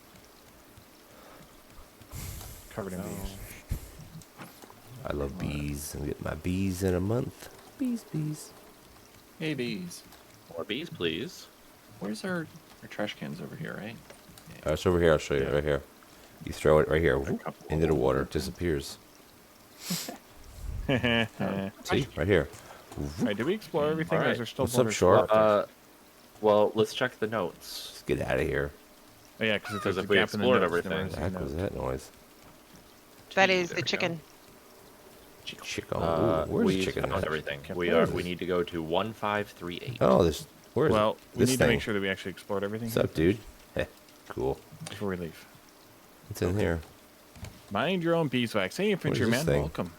Covered in bees. I love bees. I get my bees in a month. Bees, bees. Hey, bees. More bees, please. Where's our trash cans over here, right? It's over here. I'll show you. Yeah. Right here. You throw it right here. Whoop, couple into the of water. them. It disappears. Alright, See? Right here. did we explore everything? Or is Alright. there still What's up, boulders Short? left? Well, let's check the notes. Let's get out of here. Oh yeah, because Because there's if a we gap in the explored notes, everything- then What the I heck see was notes. that noise? That Tea, is there the we go. chicken. Chicken. Ooh, where's we the chicken? found at? everything. Okay, We where are. is We it? need to go to 1538. Oh, this. Where is Well, it? we This need thing. to make sure that we actually explored everything What's up, dude? Heh, cool. before we leave. What's in here? Mind your own beeswax. Hey, infantryman, this thing? welcome.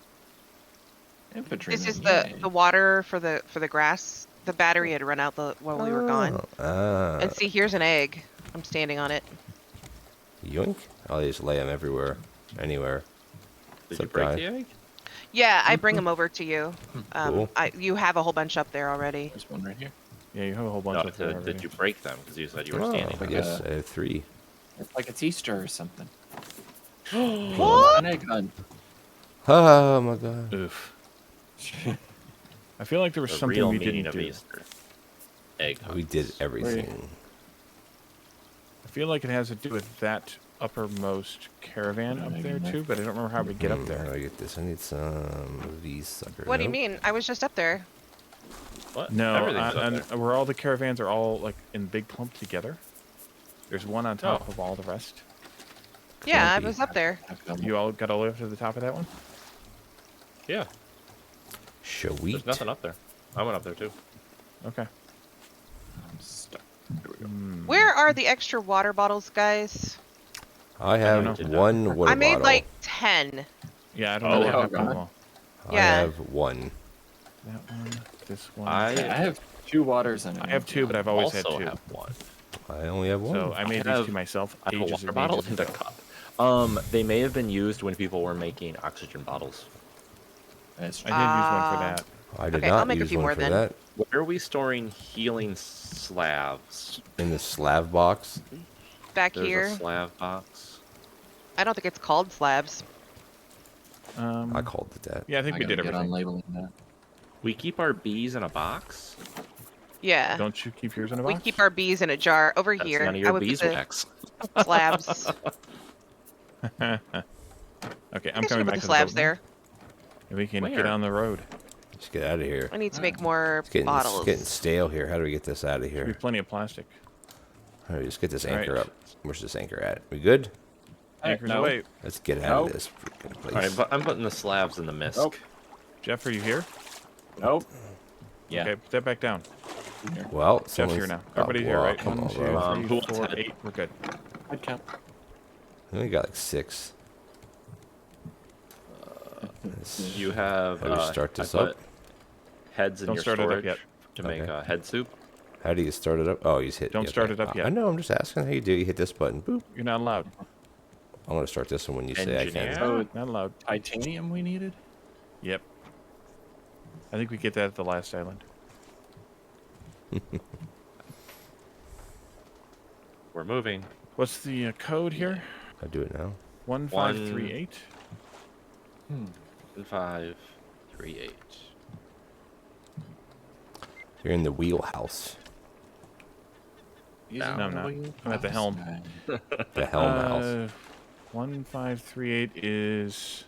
Infantryman. This is yay. the water for the grass. The battery had run out while we were gone. Oh, ah, And see, here's an egg. I'm standing on it. yoink. Oh, they just lay them everywhere. Anywhere. Did What's you up, break guy? the egg? Yeah, I bring them over to you. Cool. You have a whole bunch up there already. There's one right here. Yeah, you have a whole bunch No, of them did you break them? Because you said you were Oh, standing. I on guess it. I have 3. It's like it's Easter or something. What? An egg hunt. Oh my god. Oof. I feel like there was The something real we meaning didn't of do. Easter. Egg We did hunts. everything. I feel like it has to do with that uppermost caravan up there too, but I don't remember how we get up How there. do I get this? I need some of these suckers. What do you Nope. mean? I was just up there. What? No, Everything's up and there. where all the caravans are all like in big clump together. There's one on top of all the rest. Yeah, I Clumpy. was up there. I feel You all got all the way up to the top of that one? Yeah. Sweet. There's nothing up there. I went up there too. Okay. I'm stuck. Here we go. Where are the extra water bottles, guys? I have know. one water I made bottle. like 10. Yeah, I don't Oh, know what oh, happened. God. Well, I Yeah. have one. that one, this one. I I have 2 waters and I have 2, but I've always had also 2. have one. I only have one. So I made I these 2 have- myself I have a ages water and bottle ages and a ago. cup. They may have been used when people were making oxygen bottles. That's I did use one for that. I did Okay, I'll not make a use few one more for then. that. Where are we storing healing slabs? In the slab box. Back There's here. a slab box. I don't think it's called slabs. I called it that. Yeah, I think I we gotta did get on everything. labeling that. We keep our bees in a box. Yeah. Don't you keep yours in a We box? keep our bees in a jar over That's here. none of I your would put the beeswax. slabs. Okay, I'm I should coming put back the to slabs the boat now, there. and we can get Where? on the road. Let's get out of here. I need to make more It's bottles. getting stale here. How do we get this out of There'll be here? plenty of plastic. All right, just get this All anchor right. up. Where's this anchor at? We good? Anchors no. away. Let's get out Nope. of this freaking place. All right, but I'm putting the slabs in the mist. Nope. Jeff, are you here? Nope. Yeah. Okay, step back down. Well, Jeff's someone's here now. Oh, Everybody's here, well, right? Come 1, on, 2, bro. 3, Who wants 4, head? 8. We're good. I'd count. I only got like 6. You have. How do we start I this put up? Heads in Don't your start it up storage yet. to make Okay. head soup. How do you start it up? Oh, you just hit. Don't yeah, start okay. it up yet. I know. I'm just asking how you do. You hit this button. Boop. You're not allowed. I'm gonna start this one when you say I Engineer. can. Oh, Not allowed. titanium we needed? Yep. I think we get that at the last island. We're moving. What's the code here? I do it now. 1538. 538. You're in the wheelhouse. No, I'm not. I'm at the helm. The helm house. 1538 is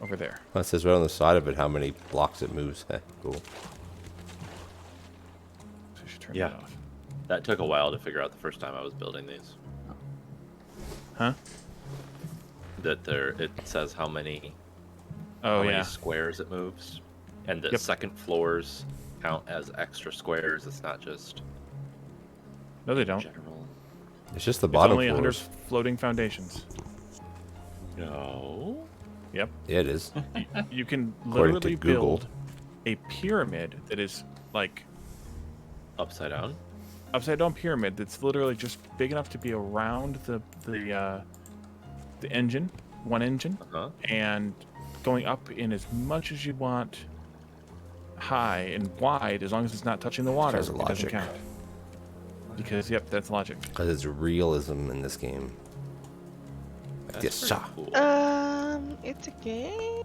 over there. Well, it says right on the side of it how many blocks it moves. Cool. So I should turn Yeah. that off. That took a while to figure out the first time I was building these. Huh? That it says how many Oh, many yeah. squares it moves, and the Yep. second floors count as extra squares. It's not just No, they don't. general. It's just the It's bottom only 100 floors. floating foundations. No. Yep. Yeah, it is. You can According to literally Google. build a pyramid that is like Upside down. upside down pyramid that's literally just big enough to be around the engine, one engine, Uh-huh. and going up in as much as you want high and wide as long as it's not touching the water. That's It doesn't logic. count. Because yep, that's logic. Because it's realism in this game. That's Yes, pretty sir. cool. It's a game.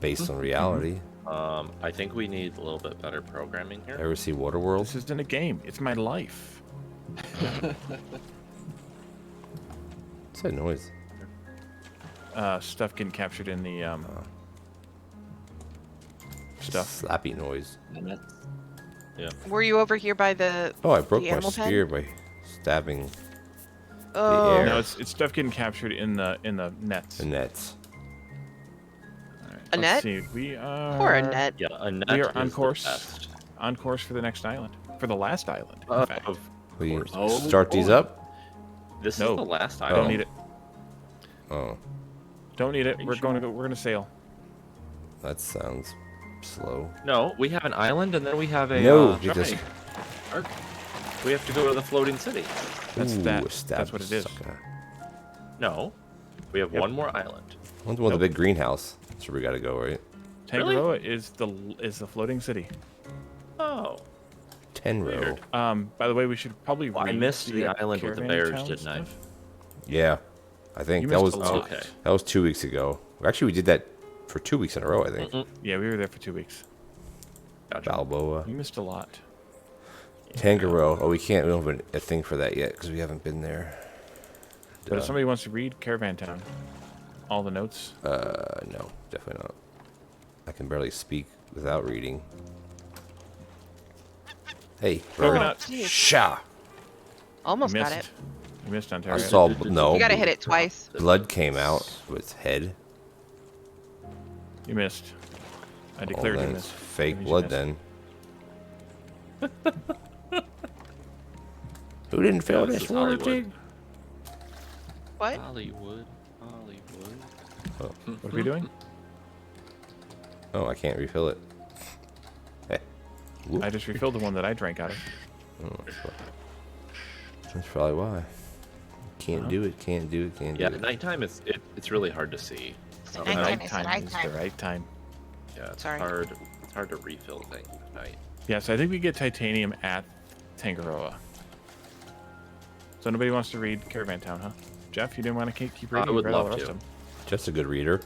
Based on reality. I think we need a little bit better programming here. Ever see Waterworld? This isn't a game. It's my life. What's that noise? Stuff getting captured in the stuff. Slappy noise. Were you over here by the? Oh, I broke The my animal pen? spear by stabbing Oh. air. No, it's stuff getting captured in the nets. the nets. All right, A let's net? see. We are Poor Annette. Yeah, a net We are on is the course. best. on course for the next island. For the last island, in fact. Of We course. Oh, start these boy. up? This No. is the last Don't item. need it. Oh, Don't need it. Are you We're sure? going to go. We're going to sail. that sounds slow. No, we have an island and then we have a. No, you sorry. just. We have to go to the floating city. That's Ooh, that. stab That's what it is. sucker. No, we have Yep. one more island. One's one with the big greenhouse. That's where we gotta go, right? Tangaroa is the floating city. Oh, 10 row. Weird. By the way, we should probably. Well, I read missed the island with the Caravan bears, Town didn't I? stuff. Yeah, I think You that missed was a lot. Okay. that was 2 weeks ago. Actually, we did that for 2 weeks in a row. I think. Mm-mm. Yeah, we were there for 2 weeks. Gotcha. Balboa, You missed a lot. Tangaroa. Oh, we can't. We don't have a thing for that yet because we haven't been there. But if somebody wants to read Caravan Town, all the notes. No, definitely not. I can barely speak without reading. Hey, bird. Coconut. Jeez. Sha! Almost You got missed. it. You missed I Ontario. saw no. You gotta hit it twice. Blood came out of its head. You missed. I Oh, declared you then it's missed. fake That means you blood missed. then. Who didn't fail this this is water Hollywood. jig? What? Hollywood. What are we doing? Oh, I can't refill it. Hey. Whoop. I just refilled the one that I drank out of. Oh, that's probably why. Can't do it. Can't do it. Can't Yeah, do at it. nighttime it's really hard to see. The At nighttime night, is the Nighttime is the nighttime. right time. yeah, it's Sorry. hard. It's hard to refill things at night. Yes, I think we get titanium at Tangaroa. So nobody wants to read Caravan Town, huh? Jeff, you didn't want to keep reading? I You would read all love the rest to. of them. Just a good reader.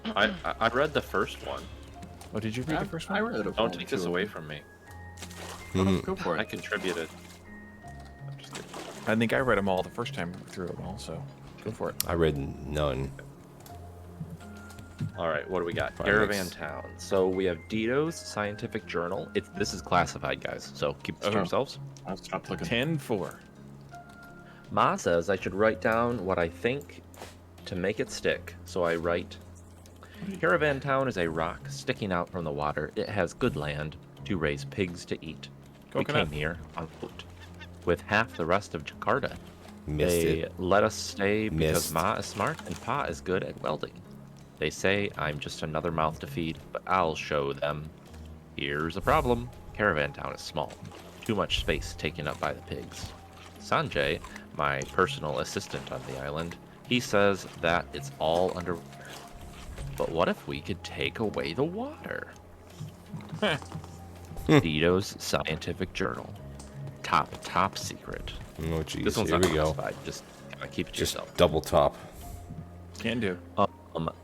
I read the first one. Oh, did you read the first one? I read a Don't take this away from me. Mhm. Go for I it. contributed. I'm just kidding. I think I read them all the first time through them all, so go for it. I read none. All right, what do we got? Probably Caravan makes- Town. So we have Dito's Scientific Journal. This is classified, guys. So keep this to Uh-huh. yourselves. I'll stop looking. 10-4. Ma says I should write down what I think to make it stick. So I write Caravan Town is a rock sticking out from the water. It has good land to raise pigs to eat. Coconut. We came here on foot with half the rest of Jakarta. Missed They it. let us stay because Missed. Ma is smart and Pa is good at welding. They say I'm just another mouth to feed, but I'll show them. Here's a problem. Caravan Town is small. Too much space taken up by the pigs. Sanjay, my personal assistant on the island, he says that it's all underwater. But what if we could take away the water? Dito's Scientific Journal. Top secret. Oh, jeez. This one's Here not we go. classified. Just keep it to Just yourself. double top. Can do.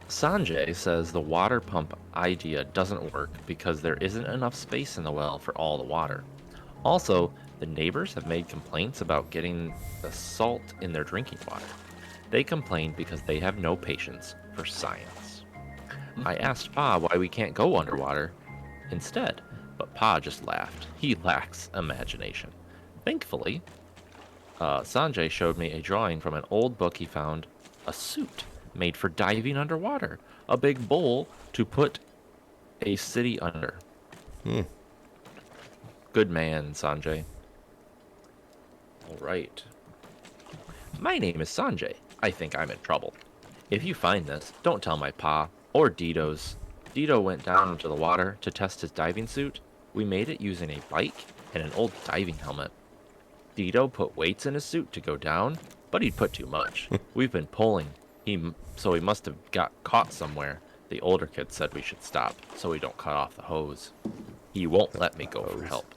Sanjay says the water pump idea doesn't work because there isn't enough space in the well for all the water. Also, the neighbors have made complaints about getting the salt in their drinking water. They complain because they have no patience for science. I asked Pa why we can't go underwater instead, but Pa just laughed. He lacks imagination. Thankfully, Sanjay showed me a drawing from an old book he found, a suit made for diving underwater, a big bowl to put a city under. Good man, Sanjay. All right. My name is Sanjay. I think I'm in trouble. If you find this, don't tell my pa or Dito's. Dito went down into the water to test his diving suit. We made it using a bike and an old diving helmet. Dito put weights in his suit to go down, but he'd put too much. We've been pulling, so he must have got caught somewhere. The older kid said we should stop, so we don't cut off the hose. He won't let me go for help.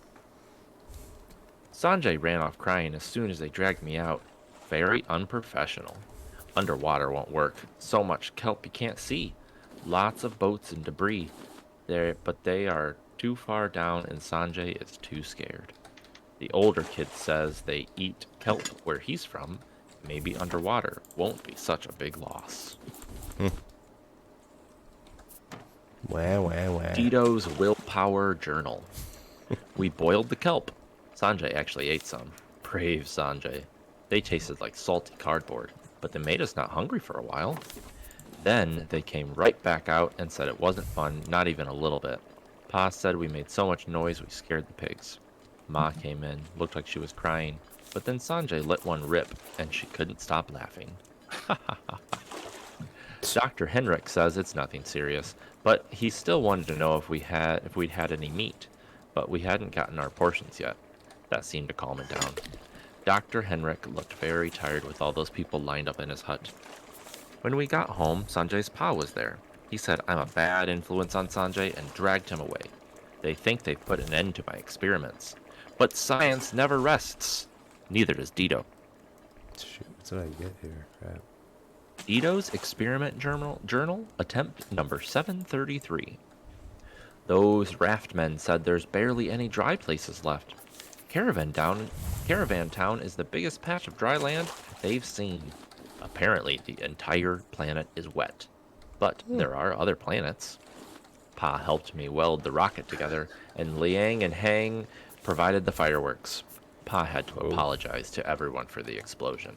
Sanjay ran off crying as soon as they dragged me out. Very unprofessional. Underwater won't work. So much kelp you can't see. Lots of boats and debris. but they are too far down and Sanjay is too scared. The older kid says they eat kelp where he's from. Maybe underwater won't be such a big loss. Wah, wah, wah. Dito's Willpower Journal. We boiled the kelp. Sanjay actually ate some. Brave Sanjay. They tasted like salty cardboard, but they made us not hungry for a while. Then they came right back out and said it wasn't fun, not even a little bit. Pa said we made so much noise we scared the pigs. Ma came in, looked like she was crying, but then Sanjay let one rip, and she couldn't stop laughing. Dr. Henrik says it's nothing serious, but he still wanted to know if we'd had any meat, but we hadn't gotten our portions yet. That seemed to calm it down. Dr. Henrik looked very tired with all those people lined up in his hut. When we got home, Sanjay's pa was there. He said I'm a bad influence on Sanjay and dragged him away. They think they've put an end to my experiments. But science never rests. Neither does Dito. Shoot, what did I get here? Crap. Dito's Experiment Journal, attempt number 733. Those raft men said there's barely any dry places left. Caravan Town is the biggest patch of dry land they've seen. Apparently, the entire planet is wet. But there are other planets. Pa helped me weld the rocket together, and Liang and Hang provided the fireworks. Pa had to apologize to everyone for the explosion.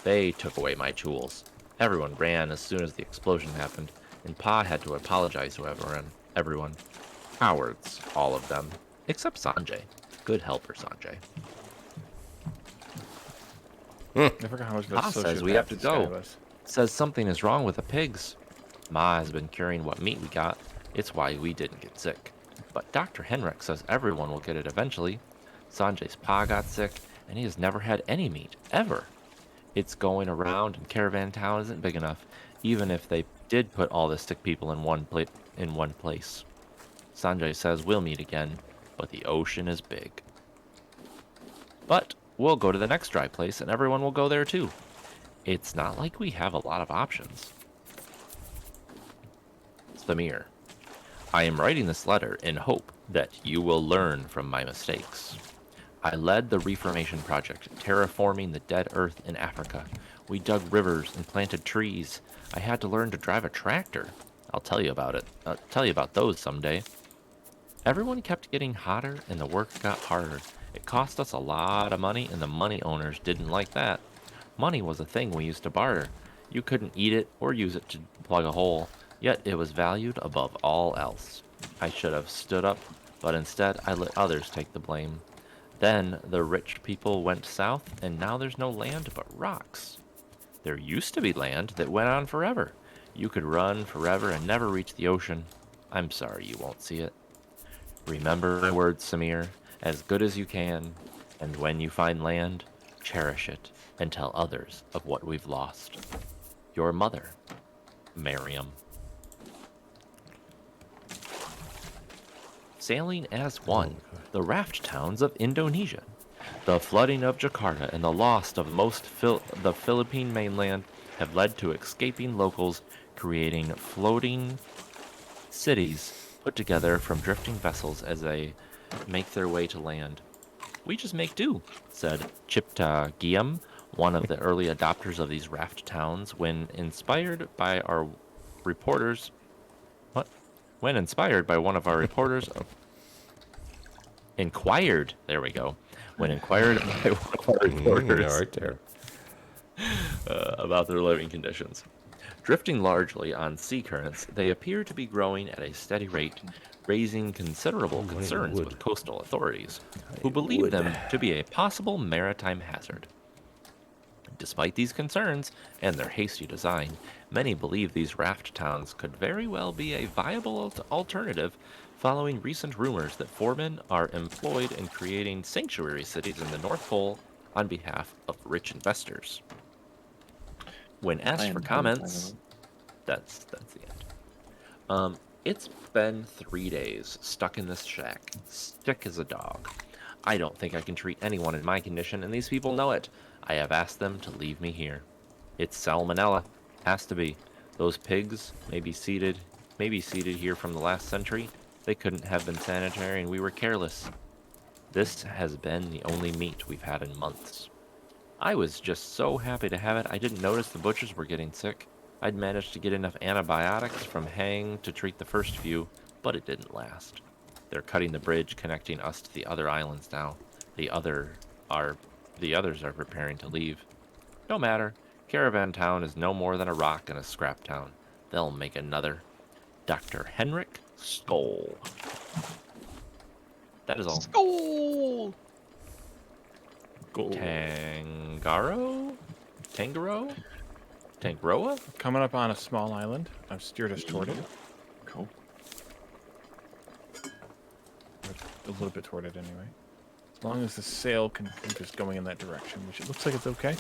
They took away my tools. Everyone ran as soon as the explosion happened, and Pa had to apologize to everyone. Cowards, all of them, except Sanjay. Good helper, Sanjay. I forgot how much of a Pa says we have to sociopath this guy go. was. Says something is wrong with the pigs. Ma has been curing what meat we got. It's why we didn't get sick. But Dr. Henrik says everyone will get it eventually. Sanjay's pa got sick, and he has never had any meat, ever. It's going around, and Caravan Town isn't big enough, even if they did put all the sick people in one place. Sanjay says we'll meet again, but the ocean is big. But we'll go to the next dry place, and everyone will go there too. It's not like we have a lot of options. Samir. I am writing this letter in hope that you will learn from my mistakes. I led the Reformation Project, terraforming the dead earth in Africa. We dug rivers and planted trees. I had to learn to drive a tractor. I'll tell you about it. I'll tell you about those someday. Everyone kept getting hotter and the work got harder. It cost us a lot of money and the money owners didn't like that. Money was a thing we used to barter. You couldn't eat it or use it to plug a hole, yet it was valued above all else. I should have stood up, but instead I let others take the blame. Then the rich people went south, and now there's no land but rocks. There used to be land that went on forever. You could run forever and never reach the ocean. I'm sorry you won't see it. Remember my words, Samir, as good as you can, and when you find land, cherish it and tell others of what we've lost. Your mother, Miriam. Sailing as one, the Raft Towns of Indonesia. The flooding of Jakarta and the loss of most the Philippine mainland have led to escaping locals creating floating cities put together from drifting vessels as they make their way to land. We just make do, said Chipta Giam, one of the early adopters of these raft towns, when inspired by one of our reporters. Inquired. There we go. When inquired by one of our reporters Right there. about their living conditions. Drifting largely on sea currents, they appear to be growing at a steady rate, raising considerable concerns with coastal authorities, who believe them to be a possible maritime hazard. Despite these concerns and their hasty design, many believe these raft towns could very well be a viable alternative following recent rumors that foremen are employed in creating sanctuary cities in the North Pole on behalf of rich investors. When asked for comments, that's the end. It's been 3 days stuck in this shack, sick as a dog. I don't think I can treat anyone in my condition, and these people know it. I have asked them to leave me here. It's salmonella. Has to be. Those pigs may be seeded here from the last century. They couldn't have been sanitary, and we were careless. This has been the only meat we've had in months. I was just so happy to have it, I didn't notice the butchers were getting sick. I'd managed to get enough antibiotics from Hang to treat the first few, but it didn't last. They're cutting the bridge connecting us to the other islands now. The others are preparing to leave. No matter. Caravan Town is no more than a rock and a scrap town. They'll make another. Dr. Henrik Skoll. That is all. School. Tangaroa? Tangaroa? Coming up on a small island. I've steered us toward it. Cool. A little bit toward it anyway. As long as the sail can keep us going in that direction, which it looks like it's okay.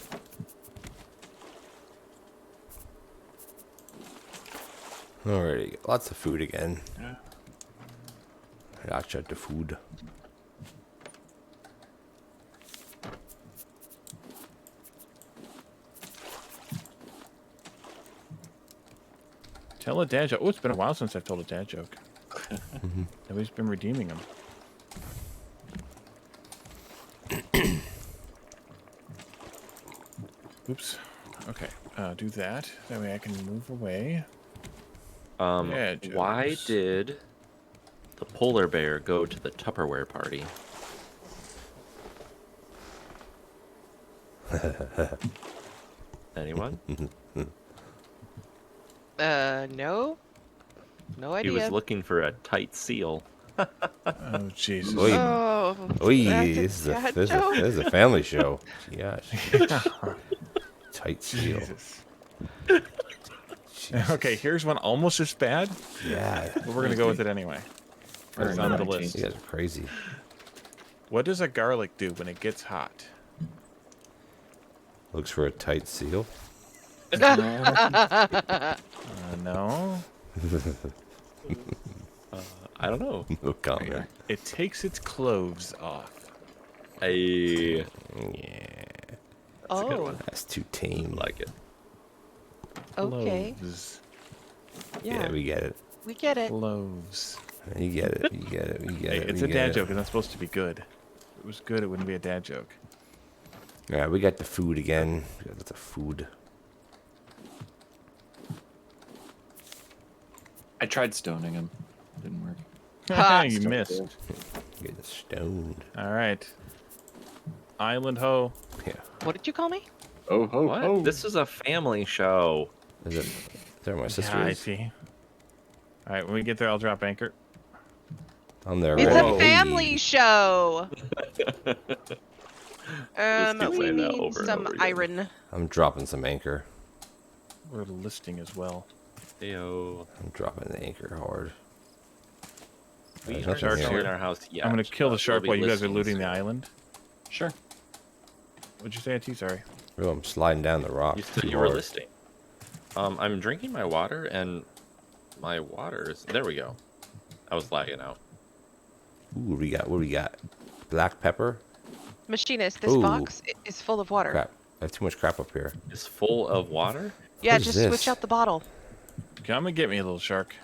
Alrighty, lots of food again. Yeah. Lots of the food. Tell a dad joke. Oh, it's been a while since I've told a dad joke. Nobody's been redeeming them. Oops. Okay. Do that. That way I can move away. Yeah, Why jokes. did the polar bear go to the Tupperware party? Anyone? No. No He idea. was looking for a tight seal. Oh, Jesus. Oy. Oh, Oy, that's this is a, dad this is a, joke. this is a family show. Gosh. Tight seal. Jesus. Jesus. Okay, here's one almost as bad, Yeah. but we're going to go with it anyway. It's on the list. You guys are crazy. What does a garlic do when it gets hot? Looks for a tight seal. No. I don't know. No comment. It takes its clothes off. I Yeah. That's a good Oh, one. That's too tame. Like it. okay. Clothes. Yeah, we get it. We get it. Clothes. You get it. You get it. You get Hey, it. it's we a get dad it. joke. It's not supposed to be good. If it was good, it wouldn't be a dad joke. All right, we got the food again. We got lots of food. I tried stoning him. Didn't work. Ha. You missed. Getting stoned. All right. Island ho. Yeah. What did you call me? Oh, ho, What? ho. This is a family show. Is it? There, my sister Yeah, I is. see. All right, when we get there, I'll drop anchor. I'm there. It's already. a family show. keep We saying that need over and some over again. iron. I'm dropping some anchor. We're listing as well. Yo. I'm dropping the anchor hard. We There's are nothing not here. in our house yet. I'm gonna kill the but shark we'll while be you guys are listening looting soon. the island. Sure. What'd you say, T? Sorry. Oh, I'm sliding down the rock. You said too you were hard. listening. I'm drinking my water, and my water is... There we go. I was lagging out. Ooh, what do we got? What do we got? Black pepper? Machinist, this Ooh. box is full of water. Crap. I have too much crap up here. It's full of water? Yeah, What is just this? switch out the bottle. Come and get me, little shark.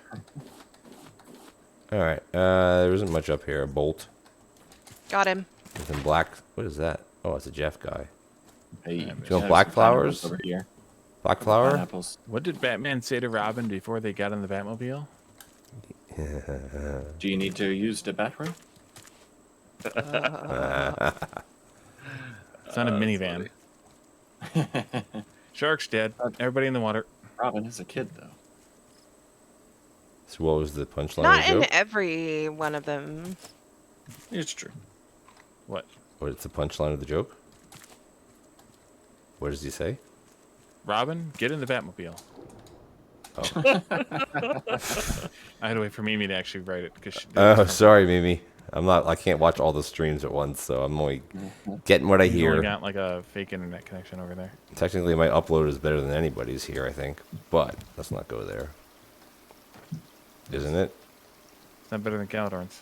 All right. There isn't much up here. A bolt. Got him. Some black. What is that? Oh, it's a Jeff guy. Hey, you want have black some flowers? pineapples over here. Black flower? Pineapples. What did Batman say to Robin before they got in the Batmobile? Do you need to use the bathroom? It's not a minivan. Shark's dead. Everybody in the water. Robin is a kid, though. So what was the punchline Not of the in joke? every one of them. It's true. What? What's the punchline of the joke? What does he say? Robin, get in the Batmobile. I had to wait for Mimi to actually write it because. Oh, sorry, Mimi. I can't watch all the streams at once, so I'm only getting what I You only hear. got like a fake internet connection over there. Technically, my upload is better than anybody's here, I think. But let's not go there. Isn't it? It's not better than Caladorn's.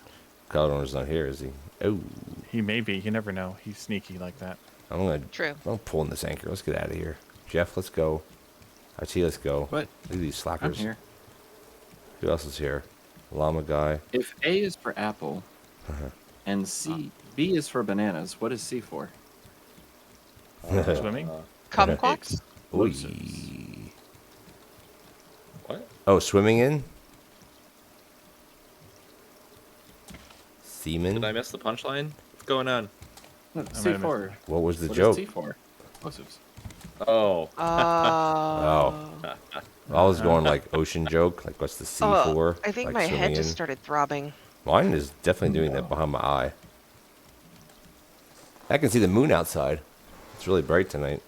Calador's not here, is he? Oh, He may be. You never know. He's sneaky like that. True. I'm pulling this anchor. Let's get out of here. Jeff, let's go. IT, let's go. What? Look at these I'm slackers. here. Who else is here? Llama guy. If A is for apple, and B is for bananas, what is C for? Swimming. Kumquats? Oy. What? Oh, swimming in? Did Semen? I miss the punchline? What's going on? C for. What was the What joke? is C for? Explosives. Oh. Oh. I was going like ocean joke. Like, what's the C for? I think like my head swimming just in? started throbbing. Mine is definitely doing that behind my eye. I can see the moon outside. It's really bright tonight.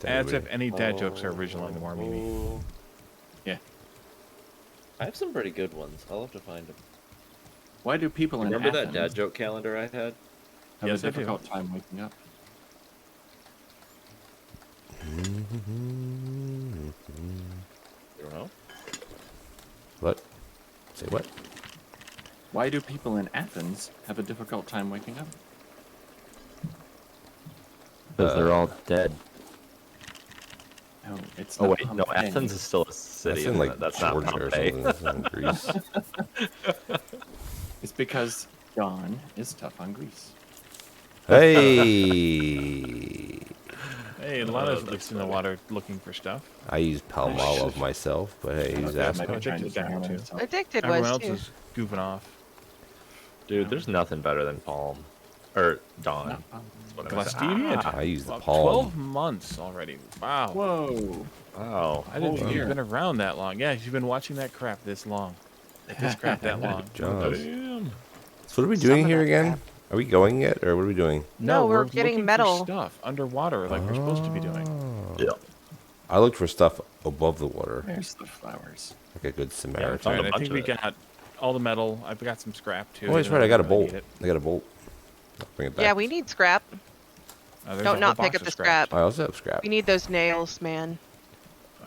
As if any dad jokes are original anymore, Mimi. Yeah. I have some pretty good ones. I'll have to find them. Why do people in Remember that Athens dad joke calendar I had? have Yes, a I do. difficult time waking up? You don't know? What? Say what? Why do people in Athens have a difficult time waking up? Because they're all dead. No, it's Oh not wait, no, Pompeii. Athens is still a city. That's in isn't like it? That's not Georgia or Pompeii. something. That's not in Greece. It's because John is tough on Greece. Hey! Hey, Lana's at least in the water looking for stuff. I use Palmolive myself, but hey, who's Okay, I asking? might be trying to Addicted's down drown here, too. himself. Addicted Everyone was else too. is goofing off. Dude, there's nothing better than Palm. Or Dawn. What am I saying? Glastedia. I use the Well, palm. 12 months already. Wow. Whoa! Wow. I didn't think year. you've been around that long. Yeah, you've been watching that crap this long. Like this crap that long. job. Damn. So what are we Some doing of here that again? crap. Are we going yet, or what are we doing? No, we're looking getting for metal. stuff underwater like we're supposed to be doing. Yeah. I looked for stuff above the water, There's the flowers. like a good Yeah, Samaritan. found Alright, a I bunch think of we it. got all the metal. I've got some scrap too. Oh, that's even right. though I got a don't really bolt. need it. I got a bolt. I'll bring it back. Yeah, we need scrap. There's a Don't whole not box pick up of the scrap. I also have scrap. We need those nails, man.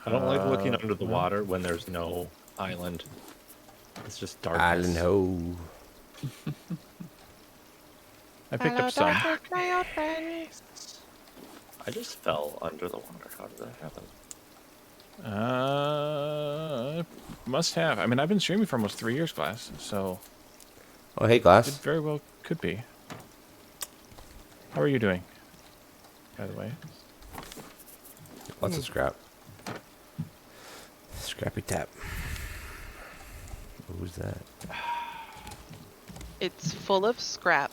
I don't like looking under the water when there's no island. It's just darkness. Island ho. I picked up some. My old friend. I just fell under the water. How did that happen? Must have. I mean, I've been streaming for almost 3 years, class. So Oh, hey, it Glass. very well could be. How are you doing? By the way. Lots of scrap. Scrappy tap. What was that? It's full of scrap.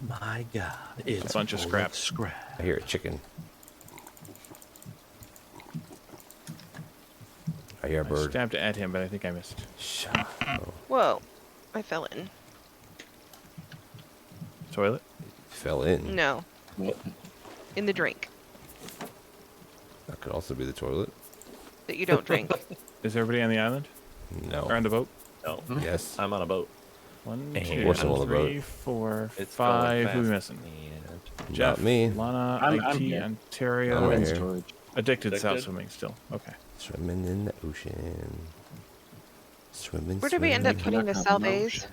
My God, it's a bunch of scrap. Scrap. I hear a chicken. I hear a I bird. stabbed at him, but I think I missed. Shut up. Oh, Whoa, I fell in. Toilet? fell in. No, What? in the drink That could also be the toilet. that you don't drink. Is everybody on the island? Or on No. the boat? No, Yes. I'm on a boat. 1, And 2, Force him on the 3, boat. 4, It's 5. going Who are we fast. missing? And Jeff, Not me. Lana, I'm IT, here. Ontario. I'm I'm in here. storage. Addicted's out Addicted? swimming still. Okay. Swimming in the ocean. Swimming. Where did we end up swimming. putting the Not having salves?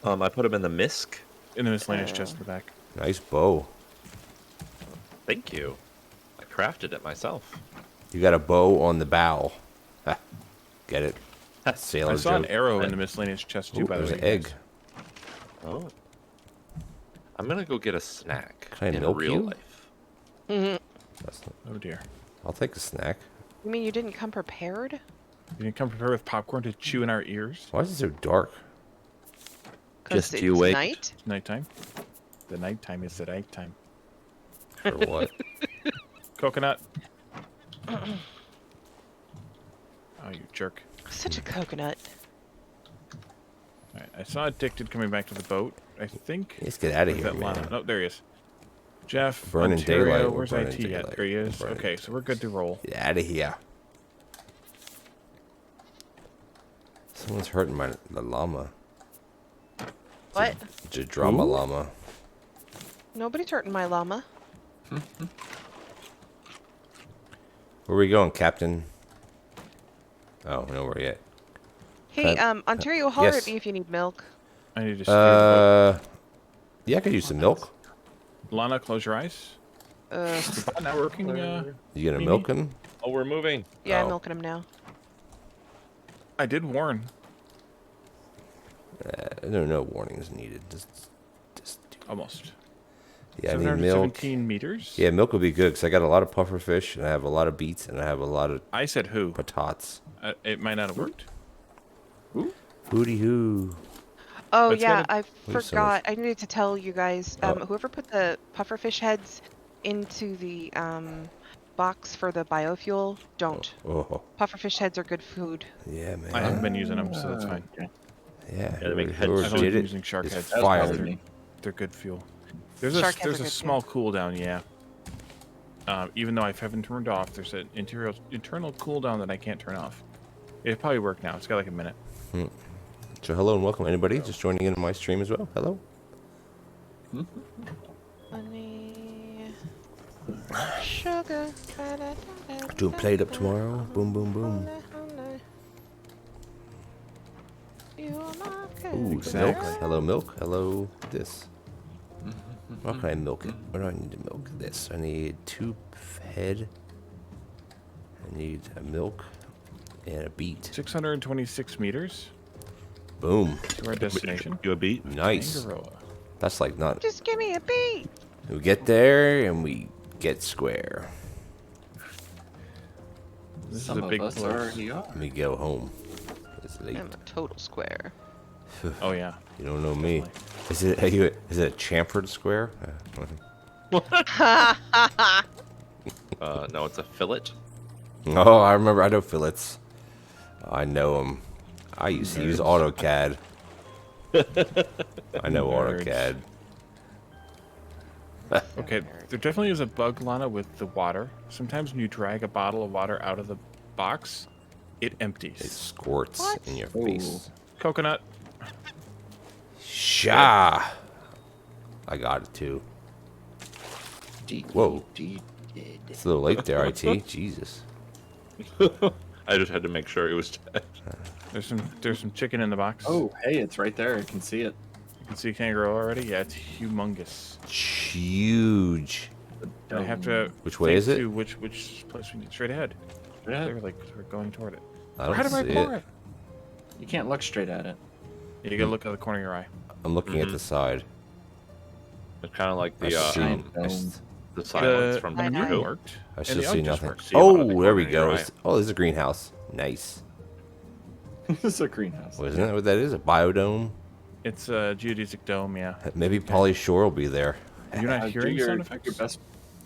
I put them in the misc. In the miscellaneous chest in the back. Nice bow. Thank you. I crafted it myself. You got a bow on the bow. Ha. Get it? Sailor I saw an joke. arrow in the miscellaneous chest too, Ooh, by the there's way. an egg. Oh. I'm gonna go get a snack Can I in milk real you? life. Mhm. That's not, Oh dear. I'll take a snack. You mean you didn't come prepared? You didn't come prepared with popcorn to chew in our ears? Why is it so dark? 'Cause Just you it's wait. night? It's nighttime. The nighttime is the nighttime. For what? Coconut. Oh, you jerk. Such a coconut. Alright, I saw Addicted coming back to the boat. I think. Let's get out of Where's here, that Lana? man. Oh, there he is. Jeff, Burning Ontario, daylight, we're where's burning IT at? daylight. There he is. We're burning Okay, so we're good to roll. Get out of here. Someone's hurting the llama. What? It's a drama llama. Nobody's hurting my llama. Where are we going, Captain? Oh, nowhere yet. Hey, Ontario, holler yes. at me if you need milk. I need to steer the Yeah, I could use some milk. boat. Lana, close your eyes. Is the bot not working? You gonna Mimi? milk him? Oh, we're moving. Yeah, I'm Oh. milking him now. I did warn. No warning is needed. Just do. Almost. Yeah, I need milk. 717 meters? Yeah, milk would be good because I got a lot of puffer fish and I have a lot of beets and I have a lot of I said who. patatas. It might not have worked. Hooty hoo. Oh It's yeah, gotta- I There's so forgot. I needed to tell you guys. Oh. Whoever put the pufferfish heads into the box for the biofuel, don't. Oh, Pufferfish heads are good food. yeah, man. I haven't been using them, so that's fine. Okay. Yeah, they make whoever heads I've only did been it using shark is heads. That was probably fired. me. They're good fuel. There's Shark heads there's are a good small cooldown, yeah. Even though I haven't turned off, there's an internal cooldown that I can't turn off. It'll probably work now. It's got like a minute. So hello and welcome anybody just joining in on my stream as well. Hello. Honey, sugar. Doing plate up tomorrow. Boom, boom, boom. Ooh, Exactly. milk. Hello, milk. Hello, this. How can I milk it? What do I need to milk this? I need 2 head. I need a milk and a beet. 626 meters Boom. to our destination. You a beat? Nice. Tangaroa. That's like not. Just give me a beat. We get there and we get square. This Some is a big of us place. already are. We go home. It's late. I'm a total square. Oh yeah. You don't know me. Is it a chamfered square? No, it's a fillet. Oh, I remember. I know fillets. I know them. I used to use AutoCAD. I know Nerds. AutoCAD. Okay, there definitely is a bug, Lana, with the water. Sometimes when you drag a bottle of water out of the box, it empties. It squirts What? in your face. Coconut. Sha! I got it too. Whoa. It's a little late there, IT. Jesus. I just had to make sure it was dead. There's some chicken in the box. Oh, hey, it's right there. I can see it. You can see Tangaroa already. Yeah, it's humongous. Huge. I have to. Which way think is it? to which place we need? Straight ahead. Yeah, They're like we're going toward it. I How don't did I see pour it. it? you can't look straight at it. Yeah, you gotta look at the corner of your eye. I'm looking at the side. It's kind of like I the see. Dome. the silence The from I Doctor know. Who. worked. I and still the see oven just nothing. worked. See about Oh, the there we corner of go. your It's- Oh, there's a greenhouse. Nice. It's a greenhouse. Well, isn't that what that is? A biodome? It's a geodesic dome. Yeah. Maybe Polly Shore will be there. You're not Do hearing your, sound your effects. best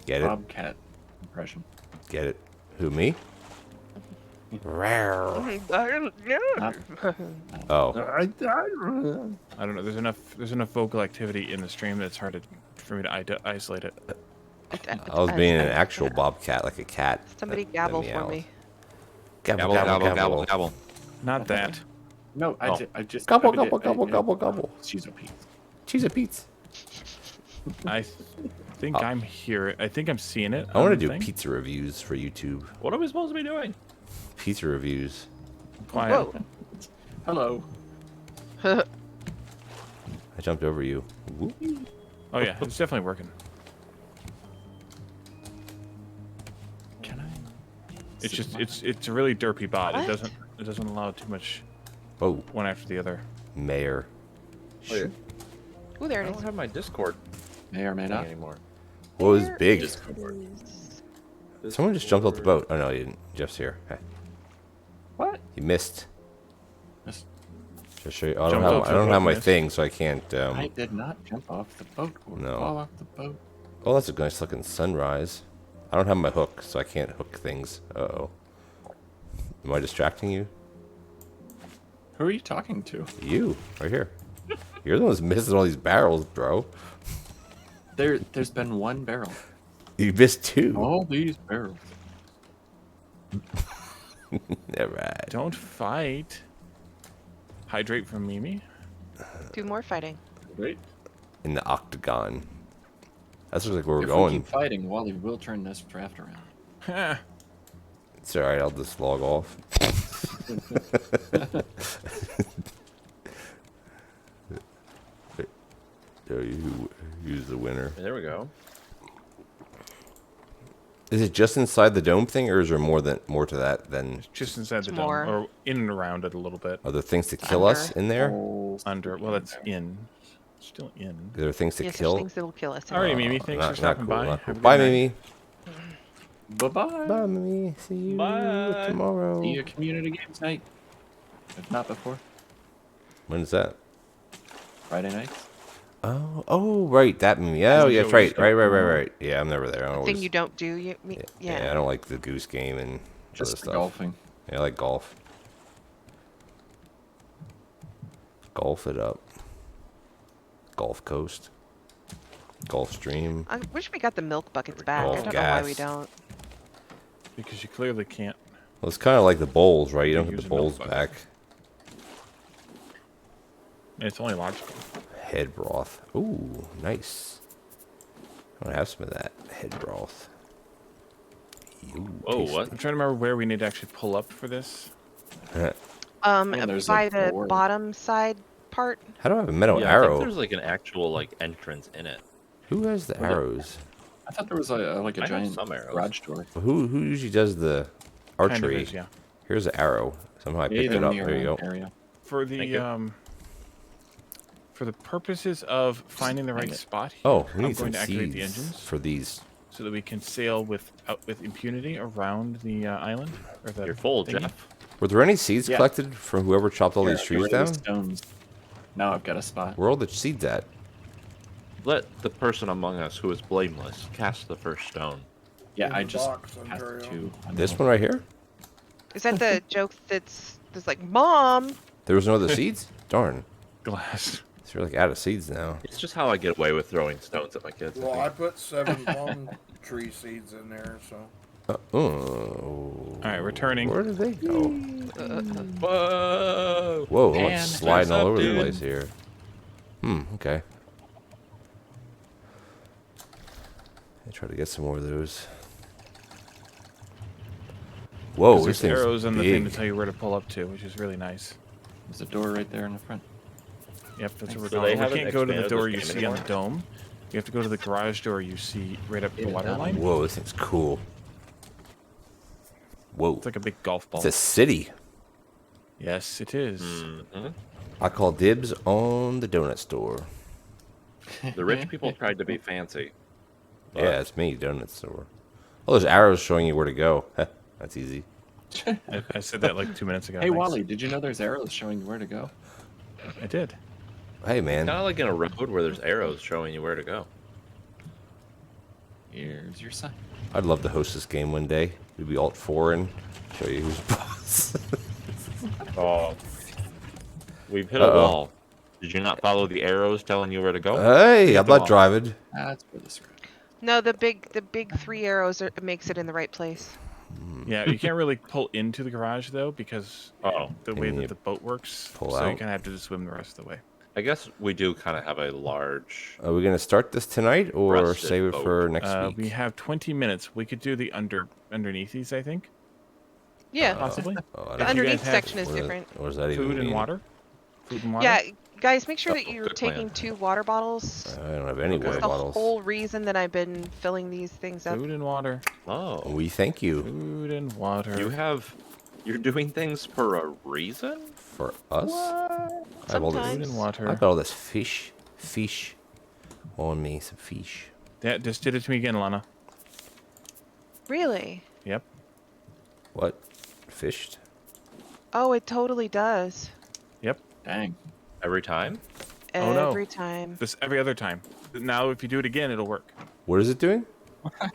Get it? bobcat impression. Get it? Who, me? Rawr. Not- Oh, I don't know. There's enough vocal activity in the stream that it's hard for me to isolate it. I was being an actual bobcat, like a cat. Somebody that gabble for meows. me. Gabble, Gabble, gabble, gabble, gabble. gabble, gabble. Not that. No, Oh. I just Gobble, I did- gobble, I- gobble, I- gobble, gobble. She's a piece. Cheese and Pete's. I think I'm here. I think I'm seeing it. I want to on the do thing. pizza reviews for YouTube. What are we supposed to be doing? Pizza reviews. Quiet. Whoa. Hello. I jumped over you. Whoop. Oh yeah, it's definitely working. Can I? It's just it's a really derpy bot. What? It doesn't allow too much Oh, one after the other. mayor. Ooh, there I it don't is. have my Discord May or may thing not. anymore. What was There big? Discord. Someone just jumped off the boat. Oh no, he didn't. Jeff's here. Hey, What? he missed. Miss- Just show you. I don't Jumped have. off I the don't boat, have my missed. thing, so I can't. I did not jump off the boat or No. fall off the boat. Oh, that's a nice looking sunrise. I don't have my hook, so I can't hook things. Uh-oh. Am I distracting you? Who are you talking to? You, right here. You're the one who's missing all these barrels, bro. There's been one barrel. You missed 2. All these barrels. Alright. Don't fight. Hydrate from Mimi. Do more fighting. Wait. In the octagon. That's looks like where we're If going. we keep fighting, Wally will turn this raft around. Ha. It's alright, I'll just log off. So you use the winner. There we go. Is it just inside the dome thing, or is there more to that than? Just inside the dome, more. or in and around it a little bit. Are there things to kill us Under. in there? Under. Well, that's in. Still in. Are there things to Yes, there's kill? things that will kill us. All right, Mimi. Thanks Not, for not stopping cool. by. Not cool. Have a good Bye, night. Mimi. Bye-bye. Bye, Mimi. See you Bye. tomorrow. See you at community games night. If not before. When's that? Friday nights. Oh, right, that Mimi. Oh, yeah, that's right. Joey's Right. Yeah, I'm never there. I The always, thing you don't do, yeah, I don't like the goose game and Just other for stuff. golfing. Yeah, I like golf. Golf it up. Gulf Coast. Gulf Stream. I wish we got the milk buckets back. Gulf I don't know why we gas. don't. Because you clearly can't. Well, it's kind of like the bowls, right? You don't Use get the a milk bowls bucket. back. It's only logical. Head broth. Ooh, nice. I want to have some of that head broth. Ooh, Oh, tasty. what? I'm trying to remember where we need to actually pull up for this. there's By a the door. bottom side part. How do I have a metal Yeah, I arrow? think there's like an actual like entrance in it. Who has the arrows? I thought there was like a I have giant some arrows. garage door. Who usually does the Kind of archery? is, yeah. Here's an arrow. Somehow I picked Yeah, it up. near There you go. Area. For Thank the you. for the purposes of finding the right it. spot here, Oh, we I'm need some going to activate the seeds engines for these. so that we can sail with impunity around the island. Or the You're full, thingy. Jeff. Were there any seeds Yeah. collected from whoever chopped all Here, these get trees rid of down? the stones. Now I've got a spot. Where are all the seeds at? Let the person among us who is blameless cast the first stone. Yeah, In I the just box, passed Ontario. two. This one right here? Is that the joke that's like, Mom? There was no other seeds? Darn. Glass. So you're like out of seeds now. It's just how I get away with throwing stones at my kids. Well, I I think. put 7 palm tree seeds in there, so. Oh. All right, returning. Where did they go? Whoa! Whoa, Man, it's sliding what's all up, over the dude? place here. Okay. I try to get some more of those. Whoa, this There's thing's arrows and the thing to big. tell you where to pull up to, which is really nice. There's a door right there in the front. Yep, that's what we're So they doing. We haven't can't go to the expanded door this you game see on the anymore? dome. You have to go to the garage door you see right up the Yeah, water that line. Whoa, this thing's cool. Whoa. It's like a big golf ball. It's a city. Yes, it is. Mhm. I call dibs on the donut store. The rich people tried to be fancy. Yeah, it's me, donut store. Oh, there's arrows showing you where to go. That's easy. I said that like 2 minutes ago. Hey, thanks. Wally, did you know there's arrows showing you where to go? I did. Hey, man. Kind of like in a road where there's arrows showing you where to go. Here's your sign. I'd love to host this game one day. We'd be alt 4 and show you who's boss. Oh. We've hit a Uh-oh. wall. Did you not follow the arrows telling you where to go? Hey, I'm the not wall. driving. That's where this road. No, the big 3 arrows makes it in the right place. Yeah, you can't really pull into the garage though because Oh. the You way mean that you the boat works. pull so you out? kind of have to just swim the rest of the way. I guess we do kind of have a large. Are we going to start this tonight or Rusted save it boat. for next week? We have 20 minutes. We could do the underneath these, I think, Yeah. possibly. Oh, I the don't- you underneath guys have- section is what does- different. What does that even Food mean? and water. Food and water. Yeah, guys, make sure that Oh, you're good plan. taking 2 water bottles. I don't have any Okay. water That's the bottles. whole reason that I've been filling these things up. Food and water. Oh. We thank you Food and water. You're doing things for a reason? for us. I have all Food Sometimes. and water. I've got all this fish on me. Some fish. That just did it to me again, Lana. Really? Yep. What? Fished? Oh, it totally does. Yep. Dang. Every time? Oh, no. Every time. This every other time. Now, if you do it again, it'll work. What is it doing?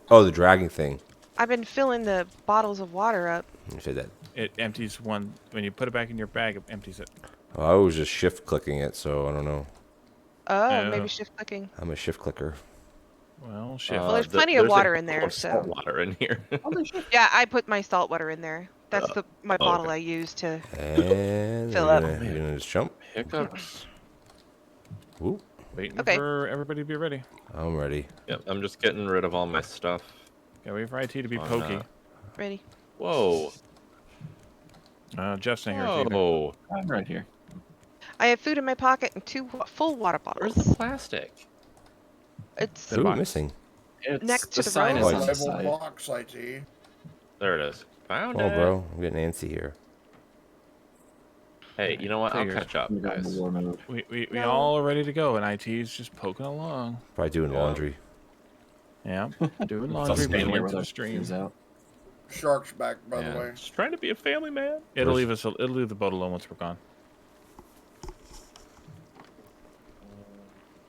Oh, the dragging thing. I've been filling the bottles of water up. You said that. It empties one when you put it back in your bag. It empties it. Oh, I was just shift clicking it, so I don't know. Oh, maybe Oh. shift clicking. I'm a shift clicker. Well, shift. Well, there's plenty of there's a water in couple there, of so- salt water in here. Yeah, I put my salt water in there. That's my bottle okay. I use to. And Fill we're up. gonna, you're gonna just jump. Hiccups. Ooh, Waiting Okay. for everybody to be ready. I'm ready. Yep, I'm just getting rid of all my stuff. Gotta wait for IT to be Oh, pokey. no. Ready? Whoa. Jeff's not here. either. Whoa. I'm right here. I have food in my pocket and 2 full water Where's bottles. the plastic? It's The Ooh, box. missing. It's next to the sign is road. on the Level side. box, IT. There it is. Found Oh, it. bro, I'm getting antsy here. Hey, you know what? I'll Figures. catch up, We got in guys. the war mode. We No. all are ready to go, and IT's just poking along. Probably doing Yeah. laundry. Yeah, doing all laundry, staying but here went with to our the stream. fingers out. Shark's back, by Yeah. the way. Just trying to be a family man. It'll Where's- leave the boat alone once we're gone.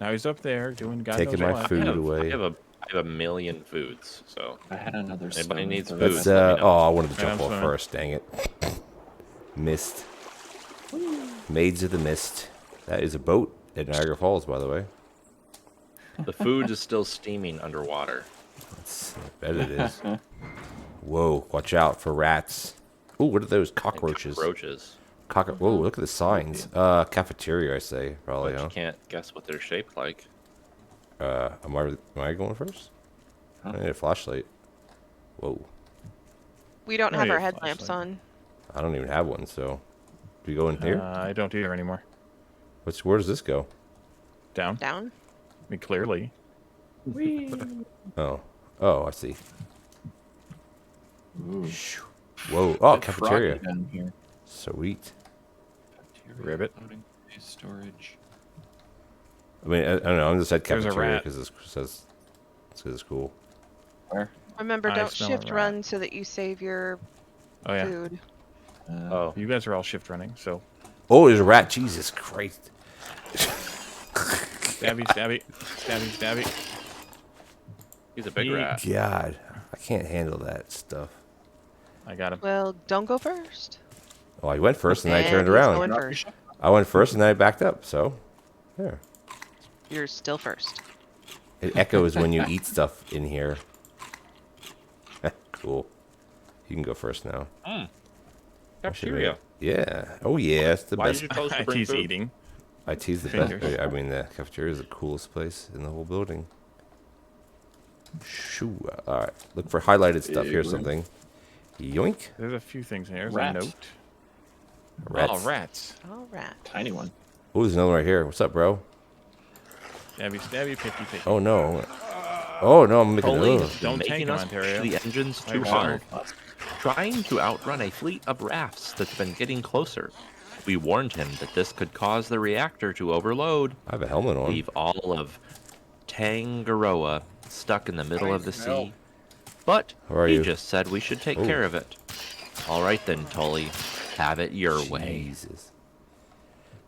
Now he's up there doing God Taking knows my what. food I away. have a million foods, so I had another Anybody stone needs for food? Let's, Let me know. oh, I wanted to Right, jump I'm off swimming. first, dang it. Missed. Maids of the Mist. That is a boat at Niagara Falls, by the way. the food is still steaming underwater. I bet it is. Whoa, watch out for rats. Ooh, what are those? And Cockroaches. cockroaches. Whoa, look at the signs. Cafeteria, I say, probably, But huh? you can't guess what they're shaped like. Am I going first? Huh? I need a flashlight. Whoa. We don't I have need our a headlamps flashlight. on. I don't even have one, so. Do we go in here? I don't either anymore. Where does this go? Down. Down. I mean, clearly. Oh. Oh, I see. Ooh. Shoo. Whoa. Oh, Bit cafeteria. froggy down here. Sweet. Cafeteria, Ribbit. loading space, storage. I mean, I don't know. I'm just said There's a cafeteria rat. because it's cool. Where? Remember, I don't smell a shift rat. run so that you save your Oh yeah. food. Oh, You guys are all shift running, so Oh, there's a rat. Jesus Christ. stabby, stabby, stabby, stabby. he's a big Yeet. rat. God. I can't handle that stuff. I got him. Well, don't go first. Oh, I went first and then I And turned he's around. going first. I went first and then I backed up, so. There. You're still first. It echoes when you eat stuff in here. Cool. You can go first now. Cafeteria. Yeah. Oh, yeah. It's the Why best. did you tell us to bring IT's food? eating. IT's the best. Fingers. I mean, the cafeteria is the coolest place in the whole building. Shoo. All right. Look for highlighted stuff. Big Here's room. something. Yoink. There's a few things in here. There's Rat. a note. Rats. Oh, rats. All right. Tiny one. Oh, there's another one right here. What's up, bro? Stabby, stabby, picky, picky. Oh, no. Oh, no. I'm making Police ugh. Don't making tank him, us push Ontario. the engines too Right, hard, trying to outrun a fleet of rafts that's been getting closer. We warned him that this could cause the reactor to overload, I have a helmet on. leave all of Tangaroa stuck in the middle of the Nice help. sea. But How are he you? just said we should take Oh. care of it. All right then, Tully, have it your way. Jesus.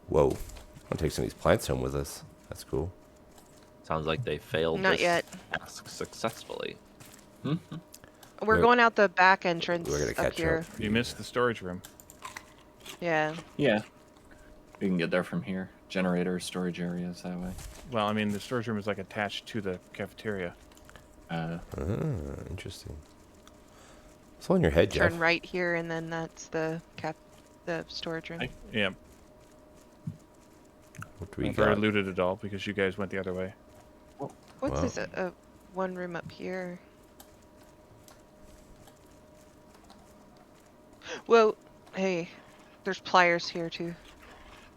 Whoa. I'm going to take some of these plants home with us. That's cool. Sounds like they failed Not this yet. task successfully. We're We're- going out the back entrance We're going to up catch here. up. You missed the storage room. Yeah. Yeah. We can get there from here. Generator storage areas that way. Well, I mean, the storage room is like attached to the cafeteria. Interesting. What's on your head, Jeff? Turn right here, and then that's the storage room. Hey. Yeah. What do we I've already got? looted it all because you guys went the other way. What's Wow. this? One room up here. Whoa. Hey, there's pliers here too.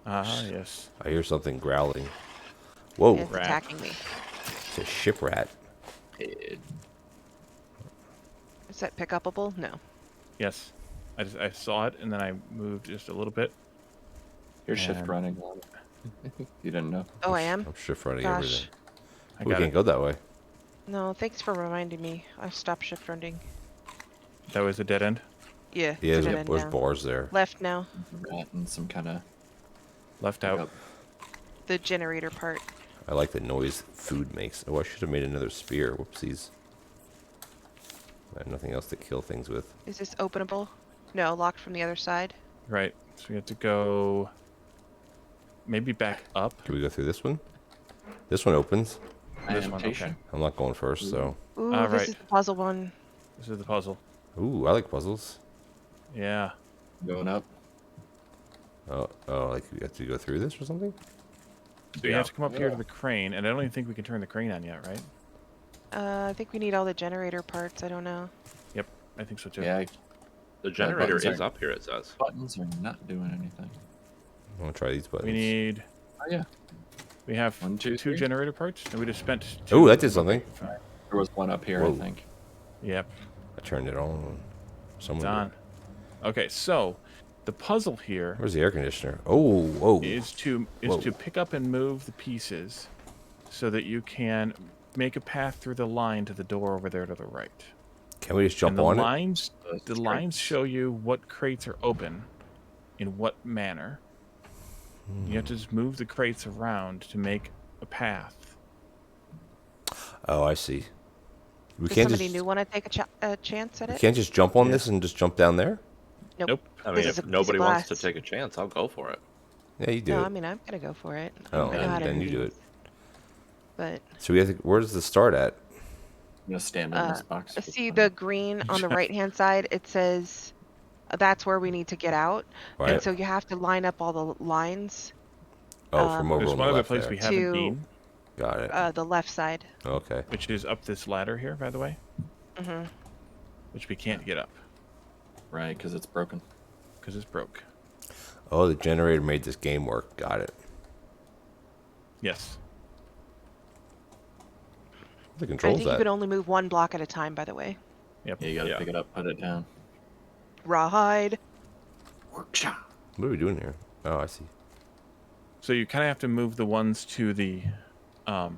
Ah, yes. I hear something growling. Whoa. It's rat. attacking me. It's a ship rat. It- Is that pick upable? No. Yes. I saw it and then I moved just a little bit. You're shift And- running. You didn't know. Oh, I am? I'm shift running Gosh. everything. I We got can't it. go that way. No, thanks for reminding me. I stopped shift running. That was a dead end. Yeah. Yeah, it's a dead there's, end there's now. bars there. Left now. Rat and some kind of. Left out. The generator part. I like the noise food makes. Oh, I should have made another spear. Whoopsies. I have nothing else to kill things with. Is this openable? No, locked from the other side. Right. So we have to go maybe back up. Can we go through this one? This one opens. This one, Adaptation. okay. I'm not going first, so. Ooh, Ah, this right. is the puzzle one. This is the puzzle. Ooh, I like puzzles. Yeah. Going up. Oh, like you have to go through this or something? We Yeah. have to come up here to the crane, and I don't even think we can turn the crane on yet, right? I think we need all the generator parts. I don't know. Yep, I think so too. Yeah, The generator buttons is are- up here, it says. buttons are not doing anything. I want to try these buttons. We need. Oh yeah. We have 1, 2, two 3. generator parts, and we just spent. Ooh, two. that did something. There was one up here, Whoa. I think. Yep, I turned it on. it's Someone on. Okay, so the puzzle here Where's the air conditioner? Oh, whoa. is to Whoa. pick up and move the pieces so that you can make a path through the line to the door over there to the right. Can we just jump And the on it? lines, the Those lines crates. show you what crates are open, in what manner. You have to just move the crates around to make a path. Oh, I see. We Does can't somebody just new want to take a chance at we it? can't just jump on Yeah. this and just jump down there? Nope. Nope. I This mean, is a if piece of nobody wants to glass. take a chance, I'll go for it. Yeah, you do No, it. I mean I'm gonna go for it. Oh, I know how to then do you do these. it. But So we have to, where does the start at? I'm gonna stand in this box. for see fun. the green on the right hand side. It says that's where we need to get out, and Right. so you have to line up all the lines Oh, from over There's on one the other left place there. we haven't to been, Got it. the left side. Okay. which is up this ladder here, by the way, Hmm which we can't get up Right, because it's broken. because it's broke. Oh, the generator made this game work. Got it. Yes. The I controls think you that. can only move one block at a time. By the way, Yep. Yeah, you gotta pick it up, put it down. rawhide. Workshop. What are we doing here? Oh, I see. So you kind of have to move the ones to the, the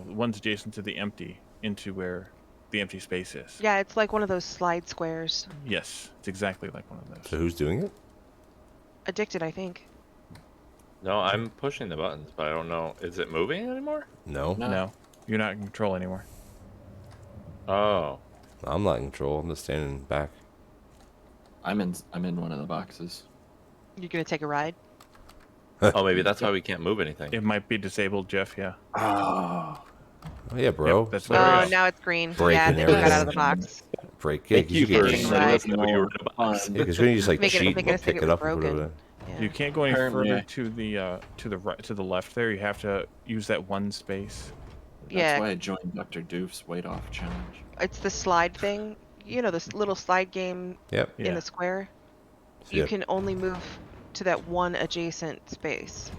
ones adjacent to the empty into where the empty space is. Yeah, it's like one of those slide squares. Yes, it's exactly like one of those. So who's doing it? Addicted, I think. No, I'm pushing the buttons, but I don't know. Is it moving anymore? No. No, you're not in control anymore. Oh. I'm not in control. I'm just standing back. I'm in one of the boxes. You're gonna take a ride. Oh, maybe that's why we can't move anything. It might be disabled, Jeff. Yeah. Oh. Oh, yeah, bro. Yep, that's Look what at it Oh, is. now it's green. Breaking Yeah, then you got out of the everything. box. Break. Yeah, Thank 'cause you can for Getting letting right. us know you were in a box. Yeah, because when you just like Making- cheat making and us think pick it it was up and put it broken. over Yeah. You can't go any Apparently, further I- to the right, to the left there. You have to use that one space. That's Yeah. why I joined Dr. Doof's weight off challenge. It's the slide thing. You know, this little slide game Yep. Yeah. in the square. So You you can only move to that one adjacent space.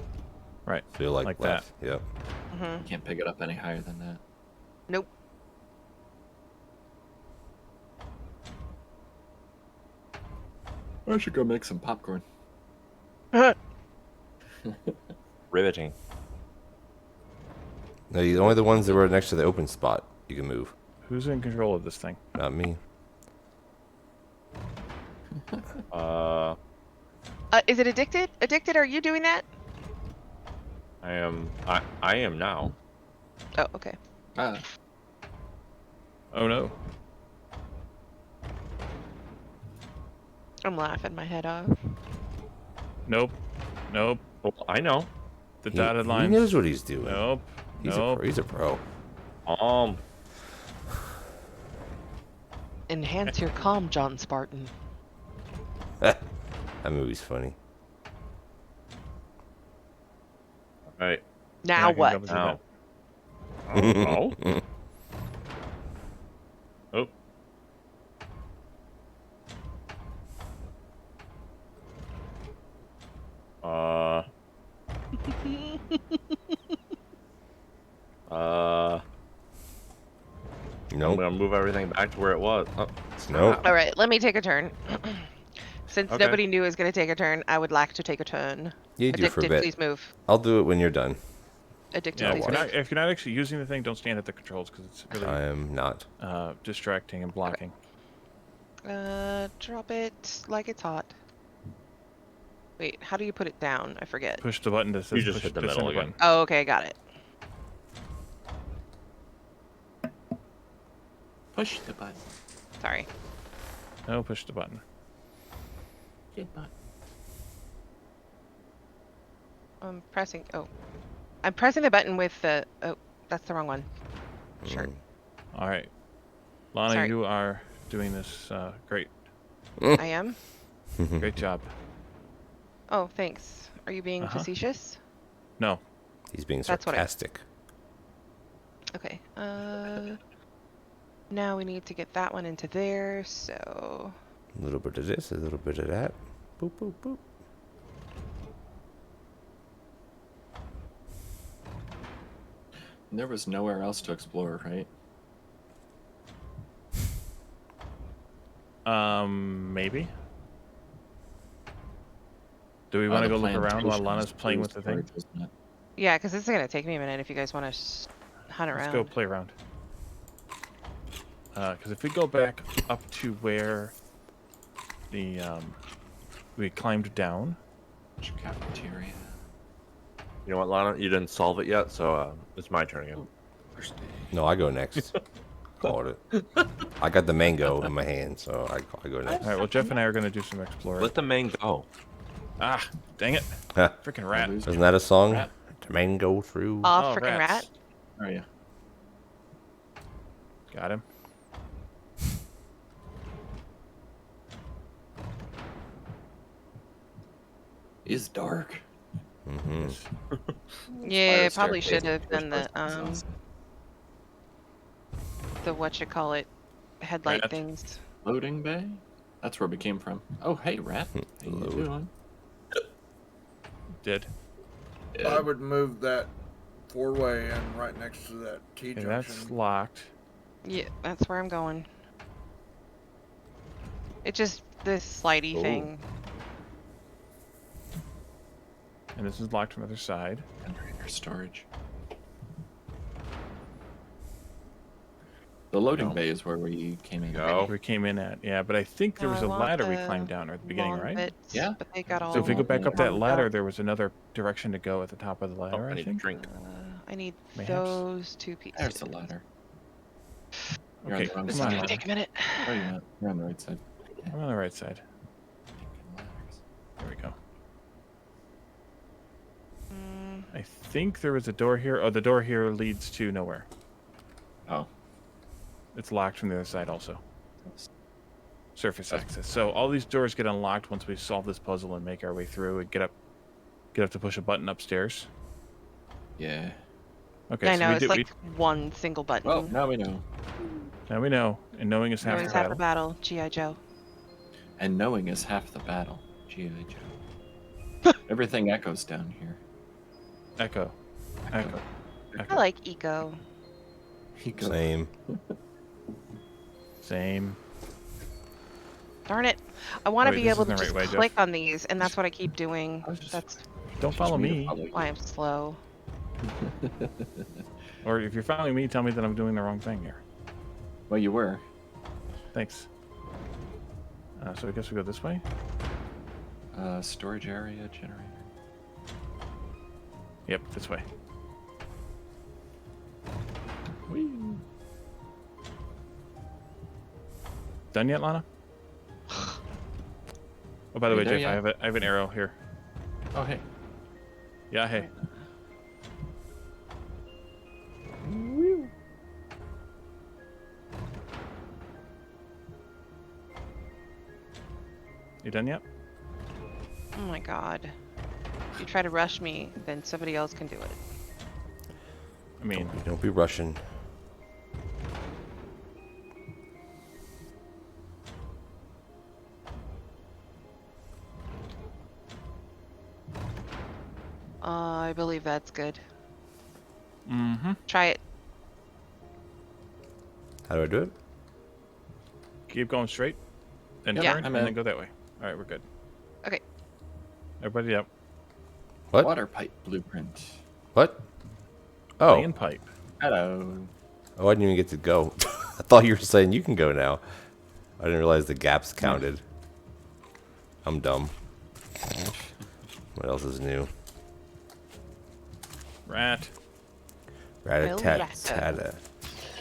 Right. feel like that. left. Yep. Hmm You can't pick it up any higher than that. Nope. I should go make some popcorn. Riveting. No, only the ones that were next to the open spot you can move. Who's in control of this thing? Not me. Is it addicted? Addicted? Are you doing that? I am now. Oh, okay. Ah, Oh no. I'm laughing my head off. Nope. Nope. Well, I know. The He, dotted he lines. knows what he's doing. Nope. He's Nope. a pro. He's a pro. Enhance your calm, John Spartan. That movie's funny. All right. Now I can what? go through Now. that. Oh. Oh. I'm Nope. gonna move everything back to where it was. Oh, Nope. All right, let me take a turn. Since Okay. nobody new is going to take a turn, I would like to take a turn. You do for a Addicted, bit. please move. I'll do it when you're done. Addicted, Yeah, please move. if you're not actually using the thing, don't stand at the controls because it's really I am not. distracting and blocking. Drop it like it's hot. Wait, how do you put it down? I forget. Push the button that says You just push hit the the middle center again. button. Oh, okay, got it. push the button. Sorry. No, push the button. Get button. I'm pressing. Oh, I'm pressing the button with the. Oh, that's the wrong one. Sure. All right. Lana, Sorry. you are doing this great. I am. Great job. Oh, thanks. Are you being Uh-huh. facetious? No. He's being That's what I- sarcastic. Okay. Now we need to get that one into there. So. A little bit of this, a little bit of that. Boop, boop, boop. There was nowhere else to explore, right? Maybe. Do we want to go look around while Lana's playing with the thing? Yeah, because this is gonna take me a minute if you guys want to hunt around. Let's go play around. Because if we go back up to where the we climbed down. Cafeteria. You know what, Lana? You didn't solve it yet, so it's my turn again. No, I go next. Called it. I got the mango in my hand, so I go next. All right. Well, Jeff and I are going to do some exploring. Let the main go. Ah, dang it! Huh. Freaking rat. Isn't that a song? Rat. The mango through. Oh, freaking rats. rat. Where are you? Got him. It's dark. Mm-hmm. Yeah, Fire probably staircase should have first done the person is awesome. the whatchamacallit headlight Rat. things. Loading bay? That's where we came from. Oh, hey, rat. How you Load. doing? Did. I would move that 4-way in right next to that T Okay, junction. that's locked. Yeah, that's where I'm going. It just this slidey Oh. thing. And this is locked from the other side. Generator storage. The loading No. bay is where we came in. Go. We came in at. Yeah, but I think there No, was I a want ladder we the climbed down at the beginning, long right? bits, Yeah. but they got all. So if we go back up that bumped ladder, up. there was another direction to go at the top of the Oh, ladder, I I need a think. drink. I need Mayhaps. those two pieces. There's the ladder. You're Okay, on the wrong This is come side. on. gonna take a minute. Oh, you're not. You're on the right side. I'm on the right side. Ladders. There we go. Mm, I think there was a door here. Oh, the door here leads to nowhere. Oh. It's locked from the other side also. Surface access. So all these doors get unlocked once we solve this puzzle and make our way through and get up to push a button upstairs. Yeah. Okay, I so know we it's did, like one single button. Well, now we know. now we know, and knowing is half Knowing's the half the battle. battle. GI Joe. And knowing is half the battle. G.I. Joe. Everything echoes down here. Echo. Echo. I Echo. like eco. Echo. Same. Same. Darn it! I want to wait, be this able isn't to the just right way, Jeff. click on these, and that's what I keep doing. I was just- That's Don't follow me. why I'm slow. Or if you're following me, tell me that I'm doing the wrong thing here. Well, you were. Thanks. So I guess we go this way? Storage area, generator. Yep, this way. Whee. Done yet, Lana? Oh, by the Are way, you there Jeff, yet? I have an arrow here. Oh, hey. Yeah, hey. You done yet? Oh my god. If you try to rush me, then somebody else can do it. I mean, Don't be rushing. I believe that's good. mm-hmm. Try it. How do I do it? Keep going straight, then Yeah, turn, I'm and then in. go that way. All right, we're good. Okay. Everybody up. What? Water pipe blueprint. What? Oh. Laying pipe. Hello. Oh, I didn't even get to go. I thought you were saying you can go now. I didn't realize the gaps counted. I'm dumb. What else is new? Rat. Rat-a-tat-tat-a.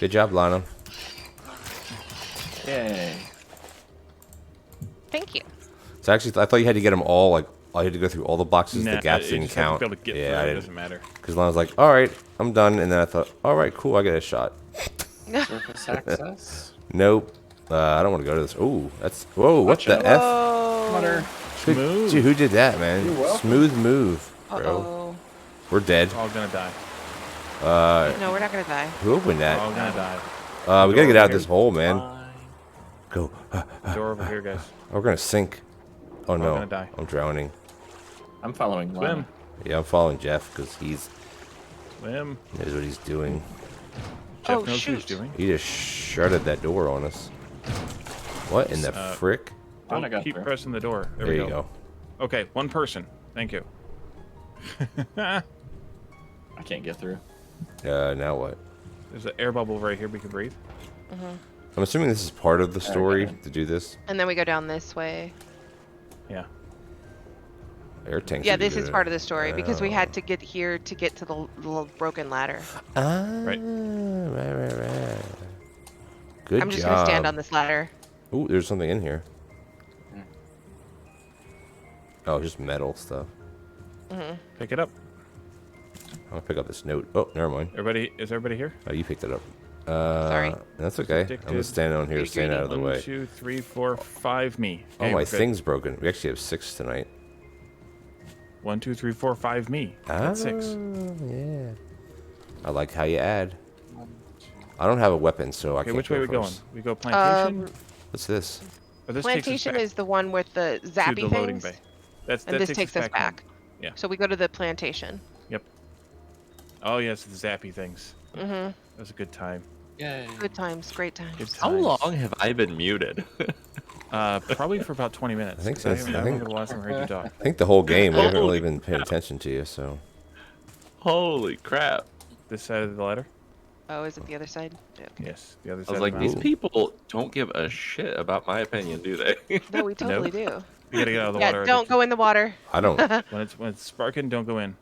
Good job, Lana. Yay. Thank you. So actually, I thought you had to get them all, like, I had to go through all the boxes. Nah, The gaps you didn't just have to count. be able to get Yeah, through, I it didn't. doesn't matter. Because Lana's like, all right, I'm done. And then I thought, all right, cool, I get a shot. Surface access. Nope. I don't want to go to this. Ooh, that's... Whoa, what Watch the out. F? Water. Who, Smooth. dude, who did that, man? You're welcome. Smooth move, bro. Uh-oh. We're dead. We're all gonna die. No, we're not gonna die. Who opened We're all that? gonna die. We gotta get out of this hole, man. Fine. Go. Door over here, guys. We're gonna sink. Oh no, gonna die. I'm drowning. I'm following Lana. Swim. Yeah, I'm following Jeff because he's Swim. knows what he's doing. Jeff Oh, knows what he's shoot. doing. He just shuttered that door on us. What in the Uh, frick? Oh, I Don't got keep through. pressing the door. There, There we you go. Okay, one person. Thank you. I can't get through. Now what? There's an air bubble right here we can breathe. I'm assuming this is part of the Alright, story got it. to do this. And then we go down this way. Yeah. Air tanks. Yeah, this is part of the story because we had to get here to get to the little broken ladder. Ah, Right. right. Good I'm just job. gonna stand on this ladder. Ooh, there's something in here. Oh, just metal stuff. Pick it up. I'm gonna pick up this note. Oh, never mind. Is everybody here? Oh, you picked it up. Sorry. That's okay. I'm Addicted. gonna stand on here, Pretty stand out of the One, way. 2, 3, 4, 5 me. Oh, Okay, my we're good. thing's broken. We actually have 6 tonight. 1, 2, 3, 4, 5 me. That's 6. Yeah. I like how you add. I don't have a weapon, so I Okay, can't which way go we going? first. We go plantation. What's this? Or this takes us Plantation back is the one with the to zappy the loading things, bay. That and this takes us home. back. Yeah. So we go to the plantation. Yep. Oh yes, the zappy things. Mm-hmm. That was a good time. Yay. Good times, great times. Good How times. long have I been muted? Probably for about 20 minutes. I think 'cause so. I don't remember the last time I heard you talk. I think the whole game, we haven't really Holy been paying attention to you, so. Holy crap. This side of the ladder? Oh, is it the other side? Okay. Yes, the other I side. was of like, the these mountain. people don't give a shit about my opinion, do they? No, we totally do. You gotta get out of the Yeah, water. don't go in the water. I don't. When it's sparking, don't go in.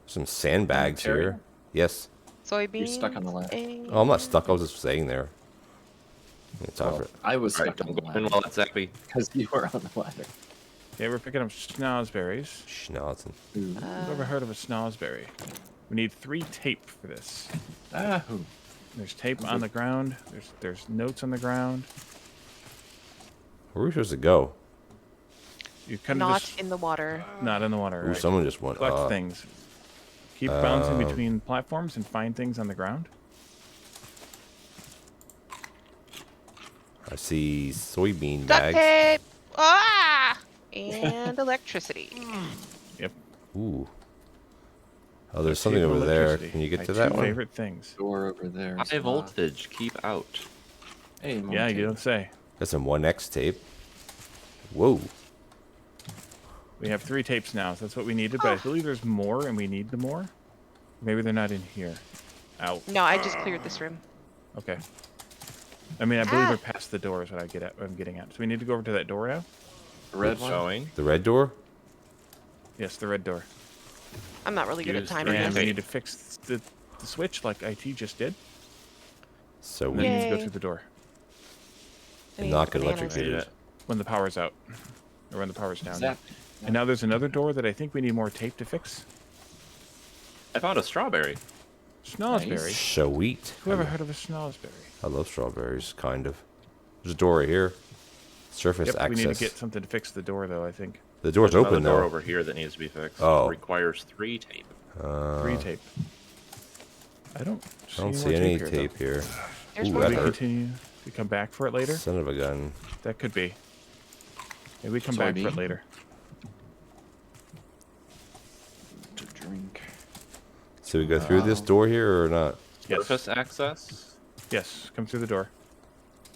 Some sandbags Terry? here. Yes. Soybeans. stuck on the ladder. Oh, I'm not stuck. I was just staying there. It's Well, over. I was Alright, stuck on don't the go in ladder while it's zappy. because you were on the ladder. Yeah, we're picking up schnozberries. Schnozzing. Ooh. I've never heard of a schnozberry. We need 3 tape for this. Ooh. There's tape on the ground. There's notes on the ground. Where are we supposed to go? You kind of Not just in the water. not in the water. Ooh, Right. someone just went Collect up. things. Keep bouncing between platforms and find things on the ground. I see soybean Duct bags. tape. Ah! And electricity. Yep. Ooh. Oh, there's Tape something and over there. electricity. Can you get My to that 2 one? favorite things. Door over there. High voltage, keep out. Hey, Yeah, you don't say. That's some 1X tape. Whoa. We have 3 tapes now, so that's what we needed, but I believe there's more and we need the more. Maybe they're not in here. Ow. No, I just cleared this room. Okay. I mean, I believe Ah. we're past the door is what I'm getting at. So we need to go over to that door now? The red one. Showing. The red door? Yes, the red door. I'm not really good at Use timing And we this. need to fix the switch like IT just did. So And we then you need to go Yay. through the door I need not the good bananas. electrocutors. when the power's out. Or when the power's down. Zap. And now there's another door that I think we need more tape to fix. I found a strawberry. Schnozberry. Sweet. Whoever heard of a schnozberry? I love strawberries, kind of. There's a door right here. Surface Yep, access. we need to get something to fix the door, though, I think. The door's There's open, another door though. over here that needs to be fixed. Oh. Requires 3 tape. 3 tape. I don't I don't see see any more tape here. There's Ooh, more that We tape. hurt. continue to come back for it later? Son of a gun. That could be. Maybe we come back for it Soybean? later. To drink. So we go through this door here or not? Yes. Surface access. Yes, come through the door.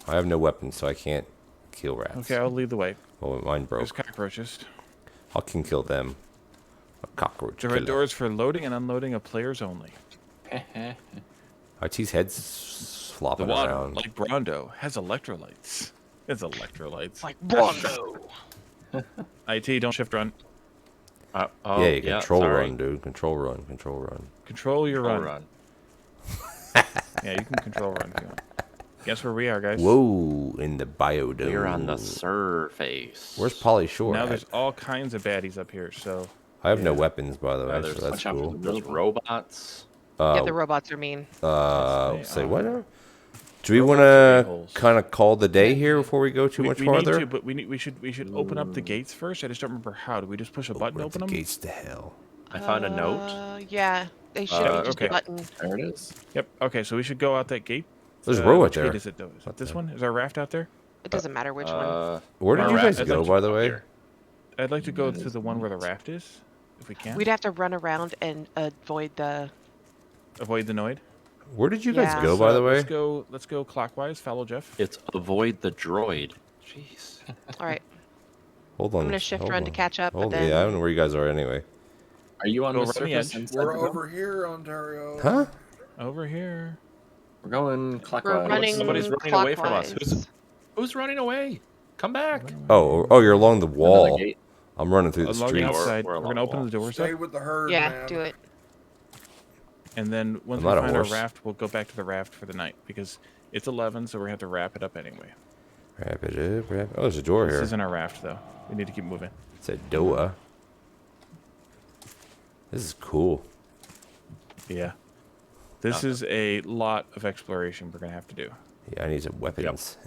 I have no weapon, so I can't kill rats. Okay, I'll lead the way. Well, mine There's broke. cockroaches. I can kill them. A cockroach The red killer. doors for loading and unloading of players only. IT's head's The flopping water, around. like Brondo, has electrolytes. It's electrolytes. Like Brondo. IT, don't shift run. Oh, yeah, control sorry. run, dude. Control run. Control run. Control your Control run. Yeah, you can control run if you want. Guess where we are, guys. Whoa, in the biodome. We're on the surface. Where's Polly Shore Now at? there's all kinds of baddies up here, so... I have no weapons, by the way, there's so that's watch out for cool. the There's robots. Yeah, the robots are mean. Say what are. now? Do we want Robots are to a-holes. kind of call the day here before we go too we much need farther? to, but we should open up the gates first. I just don't remember how. Do we just push a button to Open up open the them? gates to hell. I found a note. Yeah, they should be just okay. a button. There it is. Yep. Okay, so we should go out that gate. There's a robot which there. gate is it, though? Is it this one? Is our raft out there? It doesn't matter which one. Where did our you raft guys is go, actually by the up way? here. I'd like to go That to is the one where the neat. raft is, if we can. We'd have to run around and avoid the. Avoid the Noid. Where did you guys Yeah. go, by the way? Let's go clockwise. Follow Jeff. It's avoid the droid. Jeez. All right. Hold on. I'm gonna shift hold run to on. catch up, but Yeah, I don't then know where you guys are anyway. Are you on Go the around the surface edge. inside We're the dome? over here, Ontario. Huh? Over here. We're going we're clockwise. running Somebody's running away from us. clockwise. Who's running away? Come back. Oh, you're along the Another wall. gate. I'm running through the Along the streets. outside. We're We're along gonna the open wall. the doors Stay up, with the herd, Yeah, man. do it. and then once I'm we not a find our horse. raft, we'll go back to the raft for the night because it's 11, so we're gonna have to wrap it up anyway. Wrap it up, wrap. Oh, there's a door This here. isn't our raft though. We need to keep moving. It's a door. This is cool. Yeah. This is a lot of exploration we're gonna have to do. Yeah, I need some weapons.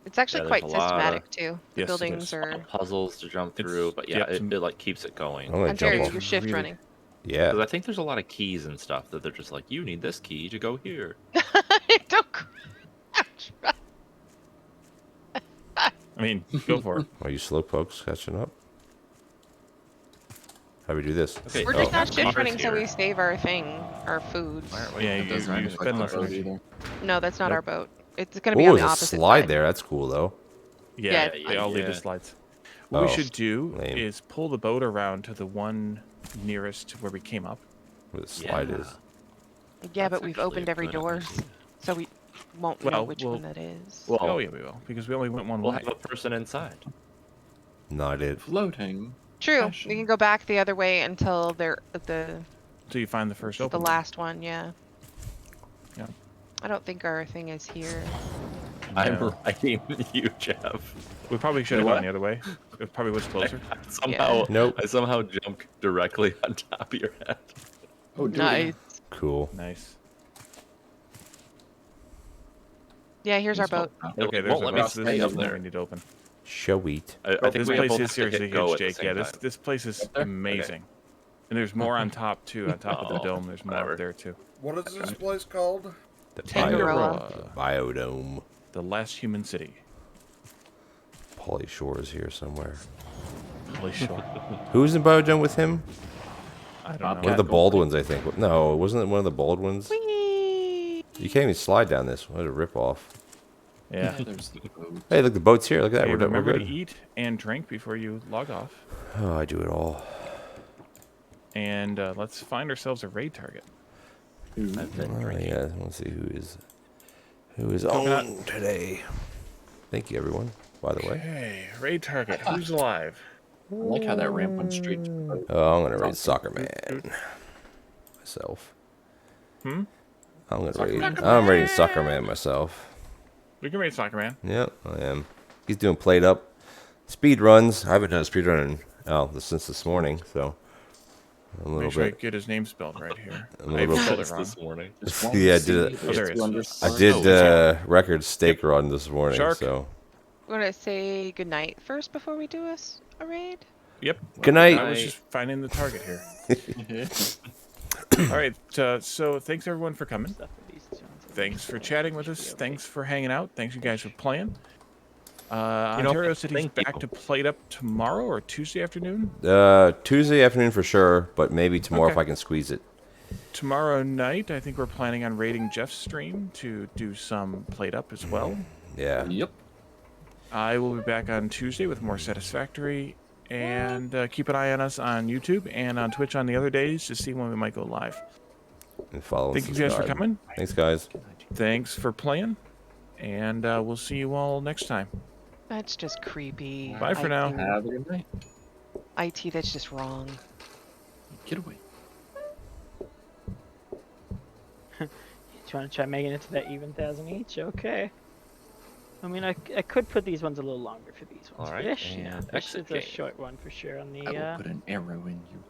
It's actually Yeah, quite there's a lot systematic of- too. The Yes, it buildings is. are. Puzzles to jump It's- through, but yeah, yep, it like keeps it going. I'm gonna Ontario, jump off. you're shift Really- running. Yeah. Because I think there's a lot of keys and stuff that they're just like, you need this key to go here. Don't crouch. I mean, go for it. Are you slowpokes catching up? How do we do this? Okay, We're just oh, not shift cars running, so here. we save our our foods. Why aren't we- Yeah, It doesn't you look spend like less the road energy. either. No, that's not Nope. our boat. It's gonna be Oh, on the there's a opposite slide side. there. That's cool, though. Yeah, Yeah, they all lead to yeah. slides. What we Oh, should do lame. is pull the boat around to the one nearest to where we came up. Where the slide Yeah. is. Yeah, That's but we've actually opened a every good door, idea. so we won't know Well, which we'll- one that is. Well, Oh yeah, we will because we only went one we'll way. have a person inside. No, I did. Floating. True. Fashion. We can go back the other way until they're the So you find the first open. last one. Yeah. Yeah. I don't think our thing is here. I'm No. riding you, Jeff. We probably should You have know gone the other way. It probably was closer. Somehow, Nope. I somehow jumped directly on top of your head. Oh, do it Nice. again. Cool. Nice. Yeah, here's our boat. Okay, there's won't a let me boat. This stay is up the one there. we need to open. Show eat. I This think we place both is have to hit seriously go huge, at the Jake. same Yeah, this time. this place is Up there? amazing. And there's more on top too. On top of the Oh, dome, there's more whatever. up there too. What is this place called? The Tangaroa. biodome. The last human city. Pauly Shore is here somewhere. Holy shit. Who's in biodome with him? I don't One know. of the bald ones, I think. No, wasn't it one of the bald ones? Whee! You can't even slide down this. What a ripoff. Yeah. There's the boat. Hey, look, the boat's here. Look at that. Hey, we're remember good. to eat and drink before you log off. Oh, I do it all. And let's find ourselves a raid target. I've been Oh, drinking. yeah, let's see who is Coconut. on today. Thank you, everyone. By the way, Hey, raid target. Who's alive? I like how that ramp went straight to the boat. I'm gonna raid Soccer Man myself. Hmm? I'm raiding Soccer Man myself. We can raid Soccer Man. Yep, I am. He's doing played up speed runs. I haven't done a speed run since this morning, so a little Make sure I bit. get his name spelled right here. A I little spelled bit. it wrong. This morning. Just one Yeah, I C, did it. Oh, there two it is. underscores. I did record steak Yep. run this morning, Shark. so You want to say goodnight first before we do a raid? Yep. Good night. I was just finding the target here. All right. So thanks everyone for coming. Thanks for chatting with us. Thanks for hanging out. Thanks you guys for playing. Ontario City's thank you. back to Played Up tomorrow or Tuesday afternoon. Tuesday afternoon for sure, but maybe tomorrow if Okay. I can squeeze it. Tomorrow night, I think we're planning on raiding Jeff's stream to do some Played Up as well. Yeah. Yep. I will be back on Tuesday with more Satisfactory. And keep an eye on us on YouTube and on Twitch on the other days to see when we might go live. And follow. Thank and you guys for subscribe. coming. Thanks, guys. Thanks for playing. And we'll see you all next time. That's just creepy. Bye for now. Have a good night. IT, that's just wrong. Get away. Trying to try making it to that even 1,000 each? Okay. I mean, I could put these ones a little longer for these ones. All right, Fish, and yeah. Fish is exit a game. short one for sure on the, I will put an arrow in you.